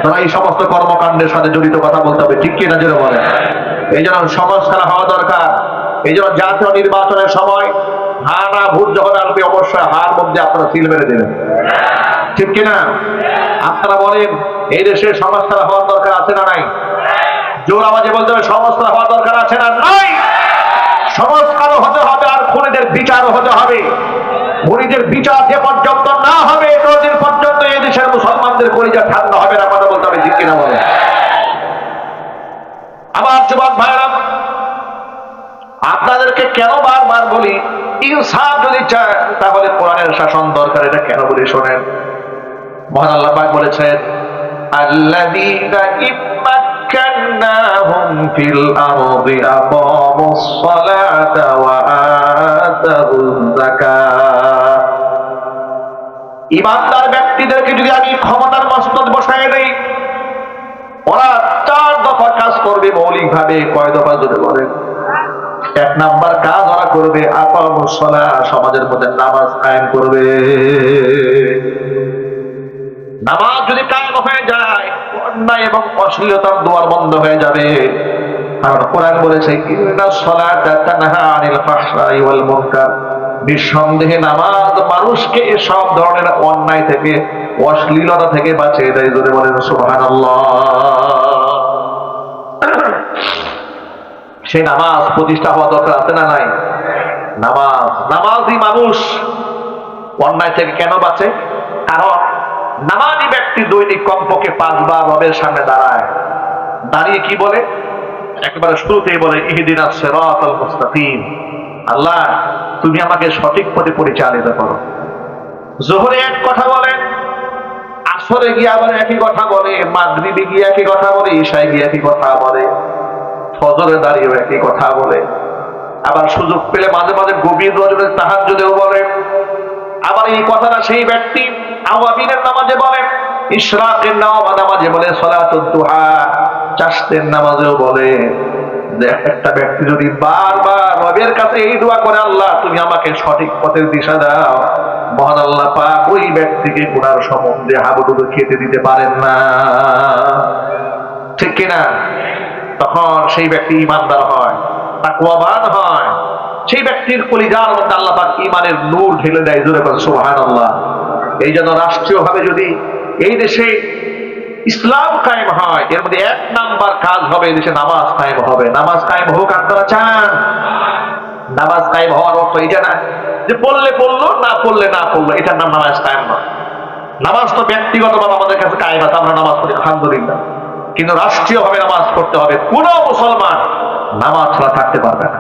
তারা এই সমস্ত কর্মকাণ্ডের সাথে জড়িত। কথা বলতে হবে, ঠিক কিনা জোরে বলেন? এই জন্য সংস্কার হওয়া দরকার। এই জন্য জাতীয় নির্বাচনের সময় হা না ভোট যখন আসবে অবশ্যই হার মধ্যে আপনারা সিল মেরে দেবেন। ঠিক কিনা? আপনারা বলেন এই দেশের সংস্কার হওয়ার দরকার আছে না নাই? জোর আওয়াজে বলতে হবে সংস্কার হওয়ার দরকার আছে না নাই? সংস্কারও হতে হবে আর খুনিদের বিচারও হতে হবে। খুনিদের বিচার যে পর্যন্ত না হবে ততদিন পর্যন্ত এই দেশের মুসলমানদের কলিজা ঠান্ডা হবে না। কথা বলতে হবে, ঠিক কিনা বলে? আমার যুবক ভাইরা, আপনাদেরকে কেন বারবার বলি ইনসাফ যদি চান তাহলে কোরআনের শাসন দরকার। এটা কেন বলি শোনেন। মহান আল্লাহ পাক বলেছেন আল্লাযীনা ইম্মাক্কান্নাহুম ফিল আরদি আকামুস সালাতা ওয়া আতাউয যাকাত। ঈমানদার ব্যক্তিদেরকে যদি আমি ক্ষমতার মসনদ বসায় দেই, ওরা 4 দফা কাজ করবে মৌলিকভাবে। কয় দফা যদি বলেন? 1 নাম্বার কাজ ওরা করবে আকামুস সালাহ, সমাজের মধ্যে নামাজ কায়েম করবে। নামাজ যদি কায়েম হয়ে যায় অন্যায় এবং অশ্লীলতার দুয়ার বন্ধ হয়ে যাবে। কারণ কোরআন বলেছে ইন্নাস সালাতা তানহা আনিল ফাহশাই ওয়াল মুনকার, নিঃসন্দেহে নামাজ মানুষকে সব ধরনের অন্যায় থেকে অশ্লীলতা থেকে বাঁচিয়ে দেয়। জোরে বলেন সুবহানাল্লাহ। সেই নামাজ প্রতিষ্ঠা হওয়া দরকার আছে না নাই? নামাজি মানুষ অন্যায় থেকে কেন বাঁচে? কারণ নামাজি ব্যক্তি দৈনিক কমপক্ষে 5 বার রবের সামনে দাঁড়ায়। দাঁড়িয়ে কি বলে? একেবারে শুরুতেই বলে ইহদিনাস সিরাতাল মুস্তাকিম, আল্লাহ তুমি আমাকে সঠিক পথে পরিচালিত করো। যোহরে এক কথা বলে, আসরে গিয়ে আবার একই কথা বলে, মাগরিবে গিয়ে একই কথা বলে, ইশায় গিয়ে একই কথা বলে, ফজরে দাঁড়িয়েও একই কথা বলে। আবার সুযোগ পেলে মাঝে মাঝে গভীর রজনীর তাহাজ্জুদেও বলে। আবার এই কথাটা সেই ব্যক্তি আওয়াবিনের নামাজে বলে, ইশরাকের নামাজে বলে, সালাতুদ দুহা চাষতের নামাজেও বলে। যে একটা ব্যক্তি যদি বারবার রবের কাছে এই দোয়া করে, আল্লাহ তুমি আমাকে সঠিক পথের দিশা দাও, মহান আল্লাহ পাক ওই ব্যক্তিকে গুনার সমুদ্রে হাবুডুবু খেতে দিতে পারেন না। ঠিক কিনা? তখন সেই ব্যক্তি ঈমানদার হয়, তাকওয়াবান হয়। সেই ব্যক্তির কলিজার মধ্যে আল্লাহ পাক ঈমানের নূর ঢেলে দেয়। জোরে বলেন সুবহানাল্লাহ। এই জন্য রাষ্ট্রীয়ভাবে যদি এই দেশে ইসলাম কায়েম হয়, এর মধ্যে 1 নাম্বার কাজ হবে দেশে নামাজ কায়েম হবে। নামাজ কায়েম হোক, আপনারা চান? নামাজ কায়েম হওয়ার অর্থ এটা না যে পড়লে পড়লো, না পড়লে না পড়লো, এটার নাম নামাজ কায়েম নয়। নামাজ তো ব্যক্তিগতভাবে আমাদের কাছে কায়েম আছে, আমরা নামাজ পড়ি আলহামদুলিল্লাহ। কিন্তু রাষ্ট্রীয়ভাবে নামাজ পড়তে হবে। কোন মুসলমান নামাজ ছাড়া থাকতে পারবে না।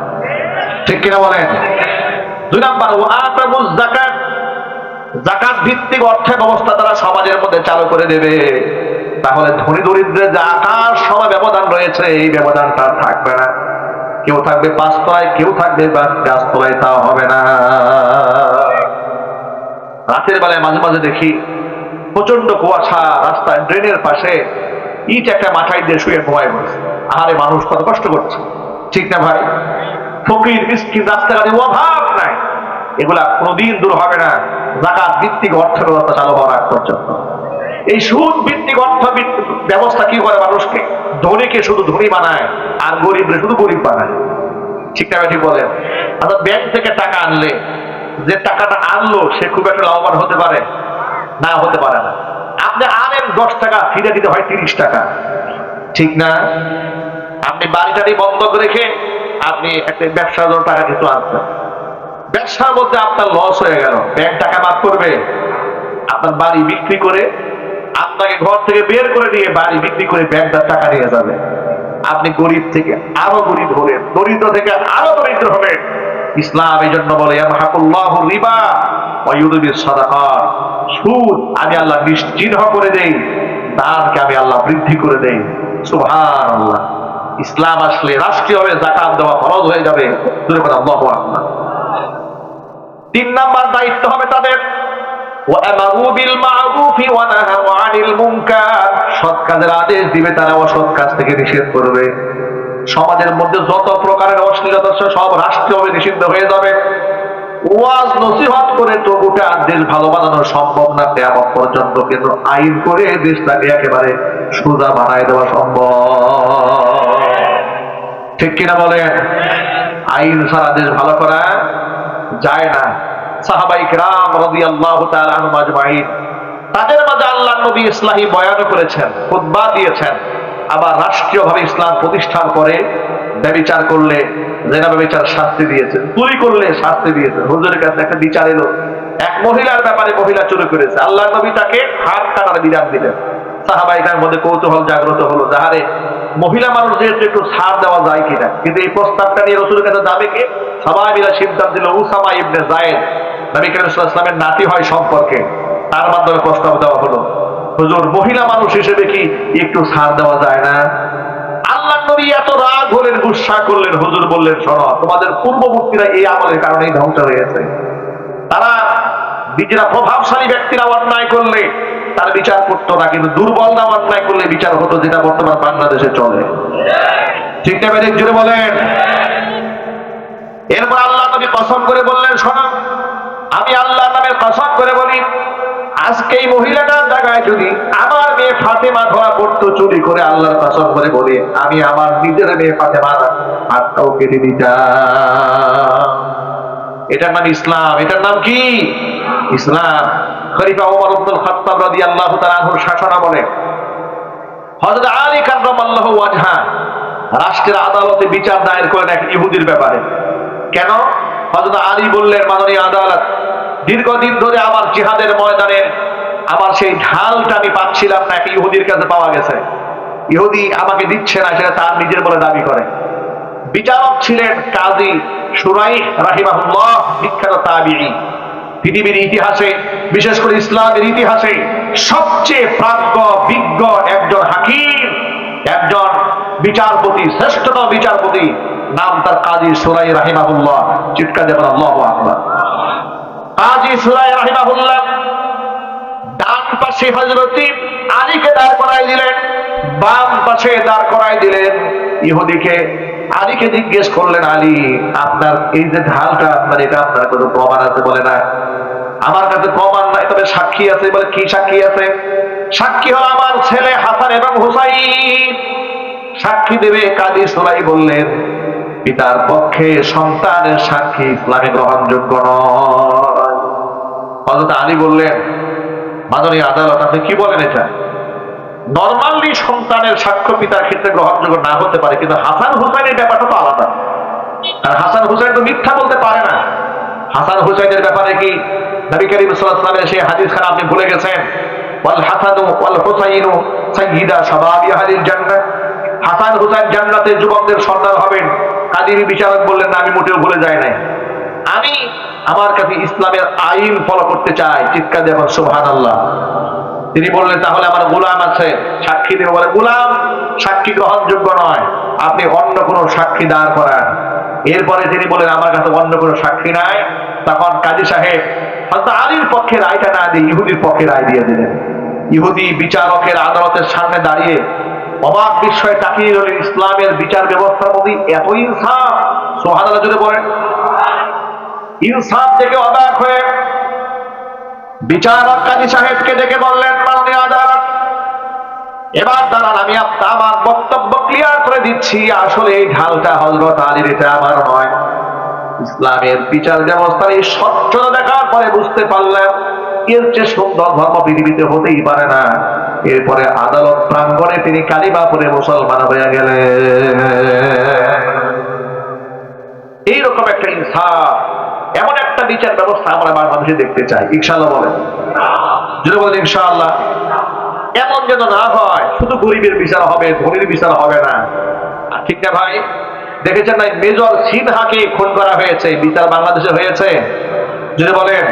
ঠিক কিনা বলেন? 2 নাম্বার ওয়াতাবুজ যাকাত, যাকাত ভিত্তিক অর্থের ব্যবস্থা তারা সমাজের মধ্যে চালু করে দেবে। তাহলে ধনী দরিদ্রের যে আকাশ সময় ব্যবধান রয়েছে, এই ব্যবধানটা থাকবে না। কেউ থাকবে 5 তলায়, কেউ থাকবে 5 তলায়, তাও হবে না। রাতের বেলায় মাঝে মাঝে দেখি প্রচন্ড কুয়াশা, রাস্তায় ড্রেনের পাশে ইট একটা মাথায় দিয়ে শুয়ে ঘুমায় বসে। আহারে, মানুষ কত কষ্ট করছে। ঠিক না ভাই? ফকির মিসকিন রাস্তাঘাটে অভাব নাই। এগুলা কোনদিন দূর হবে না যাকাত ভিত্তিক অর্থ ব্যবস্থা চালু হওয়ার আগ পর্যন্ত। এই সুদ ভিত্তিক অর্থ ব্যবস্থা কি করে? মানুষকে ধনীকে শুধু ধনী বানায় আর গরিবরে শুধু গরিব বানায়। ঠিক না ঠিক বলেন? অর্থাৎ ব্যাংক থেকে টাকা আনলে যে টাকাটা আনলো সে খুব একটা লাভবান হতে পারে না, হতে পারে না। আপনি আনেন 10 টাকা, ফিরে দিতে হয় 30 টাকা। ঠিক না? আপনি বাড়িটারি বন্ধ রেখে আপনি একটা ব্যবসার জন্য টাকা কিছু আনছেন, ব্যবসার মধ্যে আপনার লস হয়ে গেল, ব্যাংক টাকা মাফ করবে? আপনার বাড়ি বিক্রি করে আপনাকে ঘর থেকে বের করে দিয়ে বাড়ি বিক্রি করে ব্যাংকটার টাকা নিয়ে যাবে। আপনি গরিব থেকে আরো গরিব হলেন, দরিদ্র থেকে আরো দরিদ্র হলেন। ইসলাম এই জন্য বলে ইয়ামহাকুল্লাহু রিবা ওয়া ইউরবিস সাদাকাত, সুদ আমি আল্লাহ নিশ্চিহ্ন করে দেই, দানকে আমি আল্লাহ বৃদ্ধি করে দেই। সুবহানাল্লাহ। ইসলাম আসলে রাষ্ট্রীয়ভাবে যাকাত দেওয়া ফরজ হয়ে যাবে। আল্লাহু আকবার। 3 নাম্বার দায়িত্ব হবে তাদের ওয়া'আমারু বিল মা'রুফি ওয়া নাহাউ আনিল মুনকার, সৎ কাজের আদেশ দিবে, তারা অসৎ কাজ থেকে নিষেধ করবে। সমাজের মধ্যে যত প্রকারের অশ্লীলতা সব রাষ্ট্রীয়ভাবে নিষিদ্ধ হয়ে যাবে। ওয়াজ নসিহত করে তো গোটা দেশ ভালো বানানো সম্ভব না কিয়ামত পর্যন্ত, কিন্তু আইন করে দেশটাকে একেবারে সোজা বানায় দেওয়া সম্ভব। ঠিক কিনা বলেন? আইন ছাড়া দেশ ভালো করা যায় না। সাহাবায়ে কেরাম রাদিয়াল্লাহু তাআলা আনহুম আজমাইন তাদের মাঝে আল্লাহ নবী ইসলাহি বয়ান করেছেন, খুতবা দিয়েছেন। আবার রাষ্ট্রীয়ভাবে ইসলাম প্রতিষ্ঠান করে ব্যভিচার করলে জেনা ব্যভিচার শাস্তি দিয়েছেন, চুরি করলে শাস্তি দিয়েছেন। হুজুরের কাছে একটা বিচার এলো, এক মহিলার ব্যাপারে, মহিলা চুরি করেছে, আল্লাহ নবী তাকে হাত কাটার বিধান দিলেন। সাহাবাইকার মধ্যে কৌতূহল জাগ্রত হলো, যাহারে মহিলা মানুষ যেহেতু একটু ছাড় দেওয়া যায় কিনা। কিন্তু এই প্রস্তাবটা নিয়ে রসুলের কাছে যাবে কে? সবাই মিলে সিদ্ধান্ত দিল উসামা ইবনে যায়েদ, নবী করিম সাল্লাল্লাহু আলাইহি ওয়াসাল্লামের নাতি হয় সম্পর্কে, তার মাধ্যমে প্রস্তাব দেওয়া হলো। হুজুর, মহিলা মানুষ হিসেবে কি একটু ছাড় দেওয়া যায় না? আল্লাহ নবী এত রাগ হলেন, গুসা করলেন। হুজুর বললেন, শোনো, তোমাদের পূর্ববর্তীরা এই আমলের কারণেই ধ্বংস হয়েছে। তারা যারা প্রভাবশালী ব্যক্তিরা অন্যায় করলে তার বিচার করতো না, কিন্তু দুর্বলরা অন্যায় করলে বিচার হতো, যেটা বর্তমান বাংলাদেশে চলে। ঠিক না বেঠিক? জুড়ে বলেন। এরপর আল্লাহ নবী কসম করে বললেন, শোনো, আমি আল্লাহর নামে কসম করে বলি, আজকে এই মহিলাটার জায়গায় যদি আমার মেয়ে ফাতেমা ধরা পড়তো চুরি করে, আল্লাহর কসম করে বলি, আমি আমার নিজের মেয়ে ফাতেমার হাতটাও কেটে দিতাম। এটার নাম ইসলাম। এটার নাম কি? ইসলাম। খলিফা ওমর ইবনুল খাত্তাব রাদিয়াল্লাহু তাআলা আনহুর শাসনামলে হযরত আলী কাররামাল্লাহু ওয়াজহা রাষ্ট্রের আদালতে বিচার দায়ের করেন এক ইহুদির ব্যাপারে। কেন? হযরত আলী বললেন, মাননীয় আদালত, দীর্ঘদিন ধরে আমার জিহাদের ময়দানে আমার সেই ঢালটা আমি পাচ্ছিলাম না, এক ইহুদির কাছে পাওয়া গেছে। ইহুদি আমাকে দিচ্ছে না, সেটা তার নিজের বলে দাবি করে। বিচারক ছিলেন কাজী শুরাইহ রাহিমাহুল্লাহ, বিখ্যাত তাবিঈ। পৃথিবীর ইতিহাসে, বিশেষ করে ইসলামের ইতিহাসে সবচেয়ে প্রাজ্ঞ বিজ্ঞ একজন হাকিম, একজন বিচারপতি, শ্রেষ্ঠতম বিচারপতি, নাম তার কাজী শুরাইহ রাহিমাহুল্লাহ। চিৎকার দেবেন আল্লাহু আকবার। কাজী শুরাইহ রাহিমাহুল্লাহ ডান পাশে হযরত আলীকে দাঁড় করাই দিলেন, বাম পাশে দাঁড় করাই দিলেন ইহুদিকে। আলীকে জিজ্ঞেস করলেন, আলী, আপনার এই যে ঢালটা, আপনার এটা আপনার কোনো প্রমাণ আছে? বলে, না, আমার কাছে প্রমাণ নাই, তবে সাক্ষী আছে। বলে, কি সাক্ষী আছে? সাক্ষী হলো আমার ছেলে হাসান এবং হুসাইন, সাক্ষী দেবে। কাজী শুরাইহ বললেন, পিতার পক্ষে সন্তানের সাক্ষী ইসলামে গ্রহণযোগ্য নয়। হযরত আলী বললেন, মাননীয় আদালত, আপনি কি বলেন? এটা নরমালি সন্তানের সাক্ষ্য পিতার ক্ষেত্রে গ্রহণযোগ্য না হতে পারে, কিন্তু হাসান হুসাইনের ব্যাপারটা তো আলাদা। আর হাসান হুসাইন তো মিথ্যা বলতে পারে না। হাসান হুসাইনের ব্যাপারে কি নবী করিম সাল্লাল্লাহু আলাইহি ওয়াসাল্লামের সেই হাদিস খানা আপনি ভুলে গেছেন? ওয়াল হাসানু ওয়াল হুসাইনু সাইয়্যিদা শাবাবি আহলিল জান্নাহ। হাসান হুসাইন জান্নাতের যুবকদের সর্দার হবেন। কাজী বিচারক বললেন, না, আমি মোটেও ভুলে যাই নাই, আমি আমার কাছে ইসলামের আইন ফলো করতে চাই। চিৎকার দেবেন সুবহানাল্লাহ। তিনি বললেন, তাহলে আমার গোলাম আছে, সাক্ষী দেব। বলে, গোলাম সাক্ষী গ্রহণযোগ্য নয়, আপনি অন্য কোনো সাক্ষী দাঁড় করান। এরপরে তিনি বলেন, আমার কাছে অন্য কোনো সাক্ষী নাই। তখন কাজী সাহেব হযরত আলীর পক্ষে রায়টা না দিয়ে ইহুদির পক্ষে রায় দিয়ে দিলেন। ইহুদি বিচারকের আদালতের সামনে দাঁড়িয়ে অবাক বিস্ময়ে তাকিয়ে রইলেন, ইসলামের বিচার ব্যবস্থার মধ্যে এত ইনসাফ! সুবহানাল্লাহ জোরে বলেন। ইনসাফ থেকে অবাক হয়ে বিচারক কাজী সাহেবকে ডেকে বললেন, মাননীয় আদালত, এবার দাঁড়ান, আমি আমার বক্তব্য ক্লিয়ার করে দিচ্ছি। আসলে এই ঢালটা হযরত আলীর, এটা আমার নয়। ইসলামের বিচার ব্যবস্থার এই স্বচ্ছতা দেখার পরে বুঝতে পারলাম এর চেয়ে সুন্দর ধর্ম পৃথিবীতে হতেই পারে না। এরপরে আদালত প্রাঙ্গণে তিনি কালিমা পড়ে মুসলমান হয়ে গেলেন। এইরকম একটা ইনসাফ, এমন একটা বিচার ব্যবস্থা আমরা বাংলাদেশে দেখতে চাই। ইনশাআল্লাহ বলেন। যদি বলেন ইনশাআল্লাহ। এমন যেন না হয় শুধু গরিবের বিচার হবে, ধনীর বিচার হবে না। ঠিক না ভাই? দেখেছেন না, মেজর সিনহাকে খুন করা হয়েছে, বিচার বাংলাদেশে হয়েছে? যদি বলেন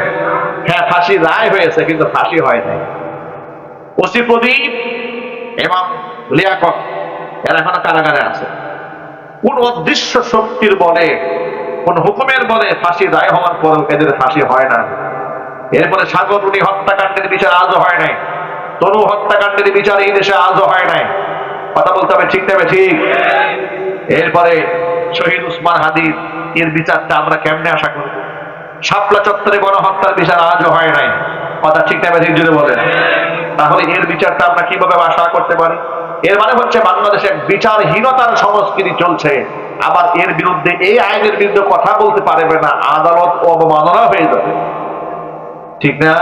হ্যাঁ, ফাঁসি রায় হয়েছে, কিন্তু ফাঁসি হয় নাই। ওসি প্রদীপ এবং লিয়াকত এরা এখনো কারাগারে আছে। কোন অদৃশ্য শক্তির বলে, কোন হুকুমের বলে ফাঁসি রায় হওয়ার পরেও এদের ফাঁসি হয় না। এরপরে সাগররুনি হত্যাকাণ্ডের বিচার আজও হয় নাই। তনু হত্যাকাণ্ডের বিচার এই দেশে আজও হয় নাই। কথা বলতে হবে, ঠিক না ঠিক? এরপরে শহীদ উসমান হাদির, এর বিচারটা আমরা কেমনে আশা করব? শাপলা চত্বরে গণহত্যার বিচার আজও হয় নাই। কথা ঠিক না ঠিক? যদি বলেন, তাহলে এর বিচারটা আমরা কিভাবে আশা করতে পারি? এর মানে হচ্ছে বাংলাদেশে এক বিচারহীনতার সংস্কৃতি চলছে। আবার এর বিরুদ্ধে, এই আইনের বিরুদ্ধে কথা বলতে পারবে না, আদালত অবমাননা হয়ে যাবে। ঠিক না?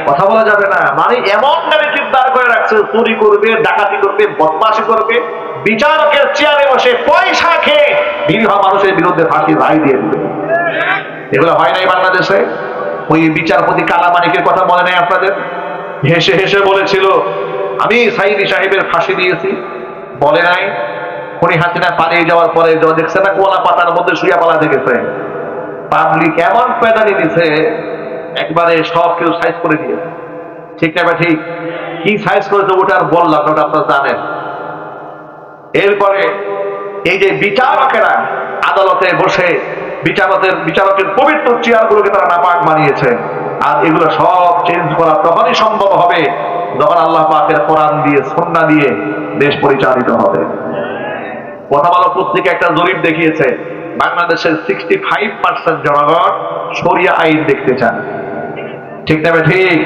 কথা বলা যাবে না। মানে এমন নেগেটিভ দাঁড় করে রাখছে, চুরি করবে, ডাকাতি করবে, বদমাশি করবে, বিচারকের চেয়ারে বসে পয়সা খেয়ে নিরীহ মানুষের বিরুদ্ধে ফাঁসির রায় দিয়ে দিবে। এগুলো হয় নাই বাংলাদেশে? ওই বিচারপতি কালামানিকের কথা মনে নেই আপনাদের? হেসে হেসে বলেছিল আমি সাইদি সাহেবের ফাঁসি দিয়েছি, বলে নাই? খনি হাসিনা পালিয়ে যাওয়ার পরে দেখছে না কোলা পাতার মধ্যে শুয়ে পালাতে গেছে। পাবলিক এমন পেদানি দিছে, একবারে সব কেউ সাইজ করে দিয়েছে। ঠিক না? ঠিক কি সাইজ করেছে ওটা আর বললাম না, ওটা আপনারা জানেন। এরপরে এই যে বিচারকেরা আদালতে বসে বিচারকের পবিত্র চেয়ার গুলোকে তারা নাপাক বানিয়েছে। আর এগুলো সব চেঞ্জ করা তখনই সম্ভব হবে যখন আল্লাহ পাকের কোরআন দিয়ে, সুন্নাহ দিয়ে দেশ পরিচালিত হবে। কথা বলা পত্রিকা একটা জরিপ দেখিয়েছে, বাংলাদেশের 65% জনগণ শরিয়া আইন দেখতে চান। ঠিক না? ঠিক।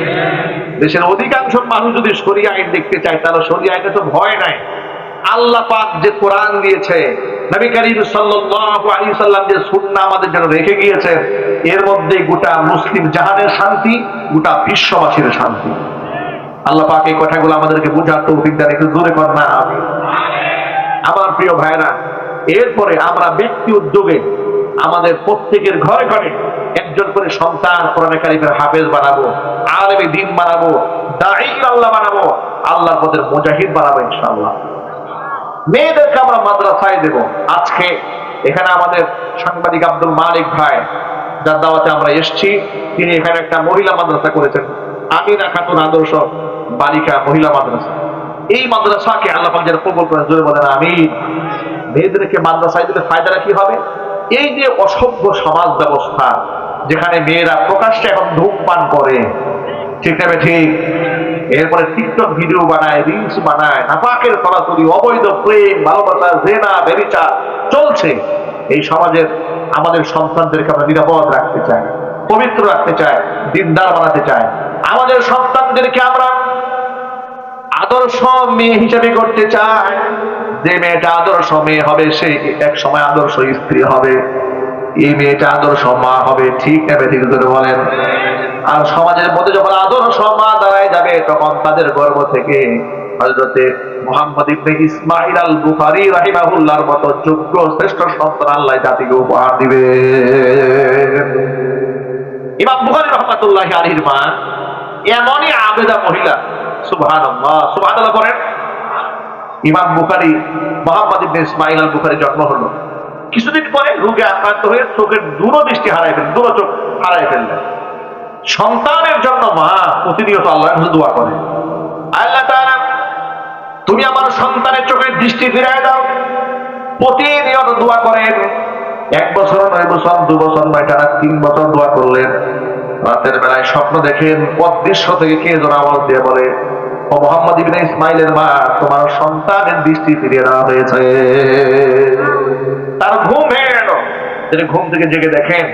দেশের অধিকাংশ মানুষ যদি শরিয়া আইন দেখতে চায়, তাহলে শরিয়া আইনে তো ভয় নাই। আল্লাহ পাক যে কোরআন দিয়েছে, নবী করিম সাল্লাল্লাহু আলাইহি সাল্লাম যে সুন্নাহ আমাদের জন্য রেখে গিয়েছেন, এর মধ্যে গোটা মুসলিম জাহানের শান্তি, গোটা বিশ্ববাসীর শান্তি। আল্লাহ পাক এই কথাগুলো আমাদেরকে বুঝার তৌফিক দেন। একটু জোরে কর না আমিন। আমার প্রিয় ভাইরা, এরপরে আমরা ব্যক্তি উদ্যোগে আমাদের প্রত্যেকের ঘরে ঘরে একজন করে সন্তান কোরআনে কারিমের হাফেজ বানাবো, আলেমে দ্বীন বানাবো, দাঈ আল্লাহ বানাবো, আল্লাহর পথের মুজাহিদ বানাবো ইনশাআল্লাহ। মেয়েদেরকে আমরা মাদ্রাসায় দেব। আজকে এখানে আমাদের সাংবাদিক আব্দুল মালিক ভাই, যার দাওয়াতে আমরা এসেছি, তিনি এখানে একটা মহিলা মাদ্রাসা করেছেন, আমিনা খাতুন আদর্শ বালিকা মহিলা মাদ্রাসা। এই মাদ্রাসাকে আল্লাহ পাক যেন কবুল করেন, জোরে বলেন আমিন। মেয়েদেরকে মাদ্রাসায় দিলে ফায়দাটা কি হবে? এই যে অসভ্য সমাজ ব্যবস্থা, যেখানে মেয়েরা প্রকাশ্যে এখন ধূমপান করে, ঠিক না? ঠিক। এরপরে টিকটক ভিডিও বানায়, রিলস বানায়, নাপাকের সরাসরি অবৈধ প্রেম, ভালোবাসা, জেনা, ব্যভিচার চলছে। এই সমাজের আমাদের সন্তানদেরকে আমরা নিরাপদ রাখতে চাই, পবিত্র রাখতে চাই, দিনদার বানাতে চাই। আমাদের সন্তানদেরকে আমরা আদর্শ মেয়ে হিসেবে করতে চাই। যে মেয়েটা আদর্শ মেয়ে হবে, সে এক সময় আদর্শ স্ত্রী হবে। এই মেয়েটা আদর্শ মা হবে। ঠিক না? ঠিক বলেন। আর সমাজের মধ্যে যখন আদর্শ মা দাঁড়ায় যাবে, তখন তাদের গর্ভ থেকে হযরতে মুহাম্মদ ইবনে ইসমাঈল আল বুখারী রাহিমাহুল্লাহর মতো যোগ্য শ্রেষ্ঠ সন্তান আল্লাহ জাতিকে উপহার দিবে। ইমাম বুখারী রাহমাতুল্লাহি আলাইহির মা এমনই আবেদা মহিলা, সুবহানাল্লাহ, সুবহানাল্লাহ বলেন। ইমাম বুখারী মুহাম্মদ ইবনে ইসমাঈল আল বুখারী জন্ম হলো, কিছুদিন পরে রোগে আক্রান্ত হয়ে চোখের দূরদৃষ্টি হারাই ফেললেন, দূরচোখ হারাই ফেললেন। সন্তানের জন্য মা প্রতিনিয়ত আল্লাহর কাছে দোয়া করে, আল্লাহ তাআলা তুমি আমার সন্তানের চোখের দৃষ্টি ফিরিয়ে দাও। প্রতিনিয়ত দোয়া করেন। 1 বছর, 9 বছর, 2 বছর, 9 টানা 3 বছর দোয়া করলেন। রাতের বেলায় স্বপ্ন দেখেন, অদৃশ্য থেকে কে যেন আওয়াজ দিয়ে বলে, ও মুহাম্মদ ইবনে ইসমাঈলের মা, তোমার সন্তানের দৃষ্টি ফিরিয়ে দেওয়া হয়েছে। তার ঘুম ভেঙে গেল। তিনি ঘুম থেকে জেগে দেখেন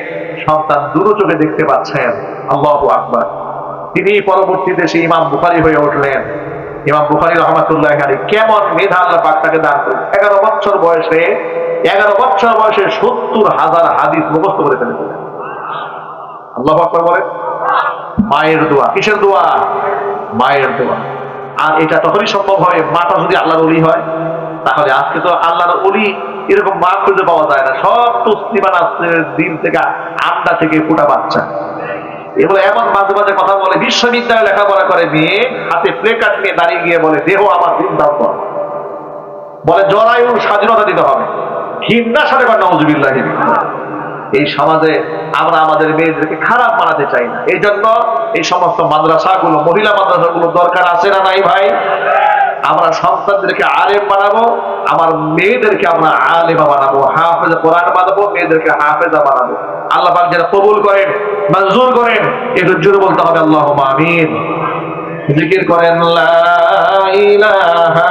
সন্তান দূর চোখে দেখতে পাচ্ছেন। আল্লাহু আকবার। তিনি পরবর্তীতে সেই ইমাম বুখারী হয়ে উঠলেন। ইমাম বুখারী রাহমাতুল্লাহি আলাইহি কেমন মেধা আল্লাহ পাক তাকে দান করেন। 11 বছর বয়সে 70,000 হাদিস মুখস্থ করে ফেলেছিলেন। আল্লাহু আকবার বলেন। মায়ের দোয়া। কিসের দোয়া? মায়ের দোয়া। আর এটা তখনই সম্ভব হয় মাটা যদি আল্লাহর ওলি হয়। তাহলে আজকে তো আল্লাহর ওলি এরকম মা খুঁজে পাওয়া যায় না। সব তসলিমান আসছে দিন থেকে, আন্ডা থেকে ফোটা বাচ্চা। এগুলো এমন মাঝে মাঝে কথা বলে, বিশ্ববিদ্যালয়ে লেখাপড়া করে মেয়ে, হাতে প্লে কার্ড নিয়ে দাঁড়িয়ে গিয়ে বলে, দেহ আমার দিন দাও কর। বলে জরায়ুর স্বাধীনতা দিতে হবে। ঘৃণার সাথে কর নাউজুবিল্লাহ। এই সমাজে আমরা আমাদের মেয়েদেরকে খারাপ বানাতে চাই না। এই জন্য এই সমস্ত মাদ্রাসাগুলো, মহিলা মাদ্রাসাগুলো দরকার আছে না নাই ভাই? আমরা সন্তানদেরকে আলেম বানাবো, আমার মেয়েদেরকে আমরা আলেমা বানাবো, হাফেজ কোরআন বানাবো, মেয়েদেরকে হাফেজা বানাবো। আল্লাহ পাক যেন কবুল করেন, মঞ্জুর করেন। একটু জোরে বলতে হবে আল্লাহুম্মা আমিন। জিকির করেন লা ইলাহা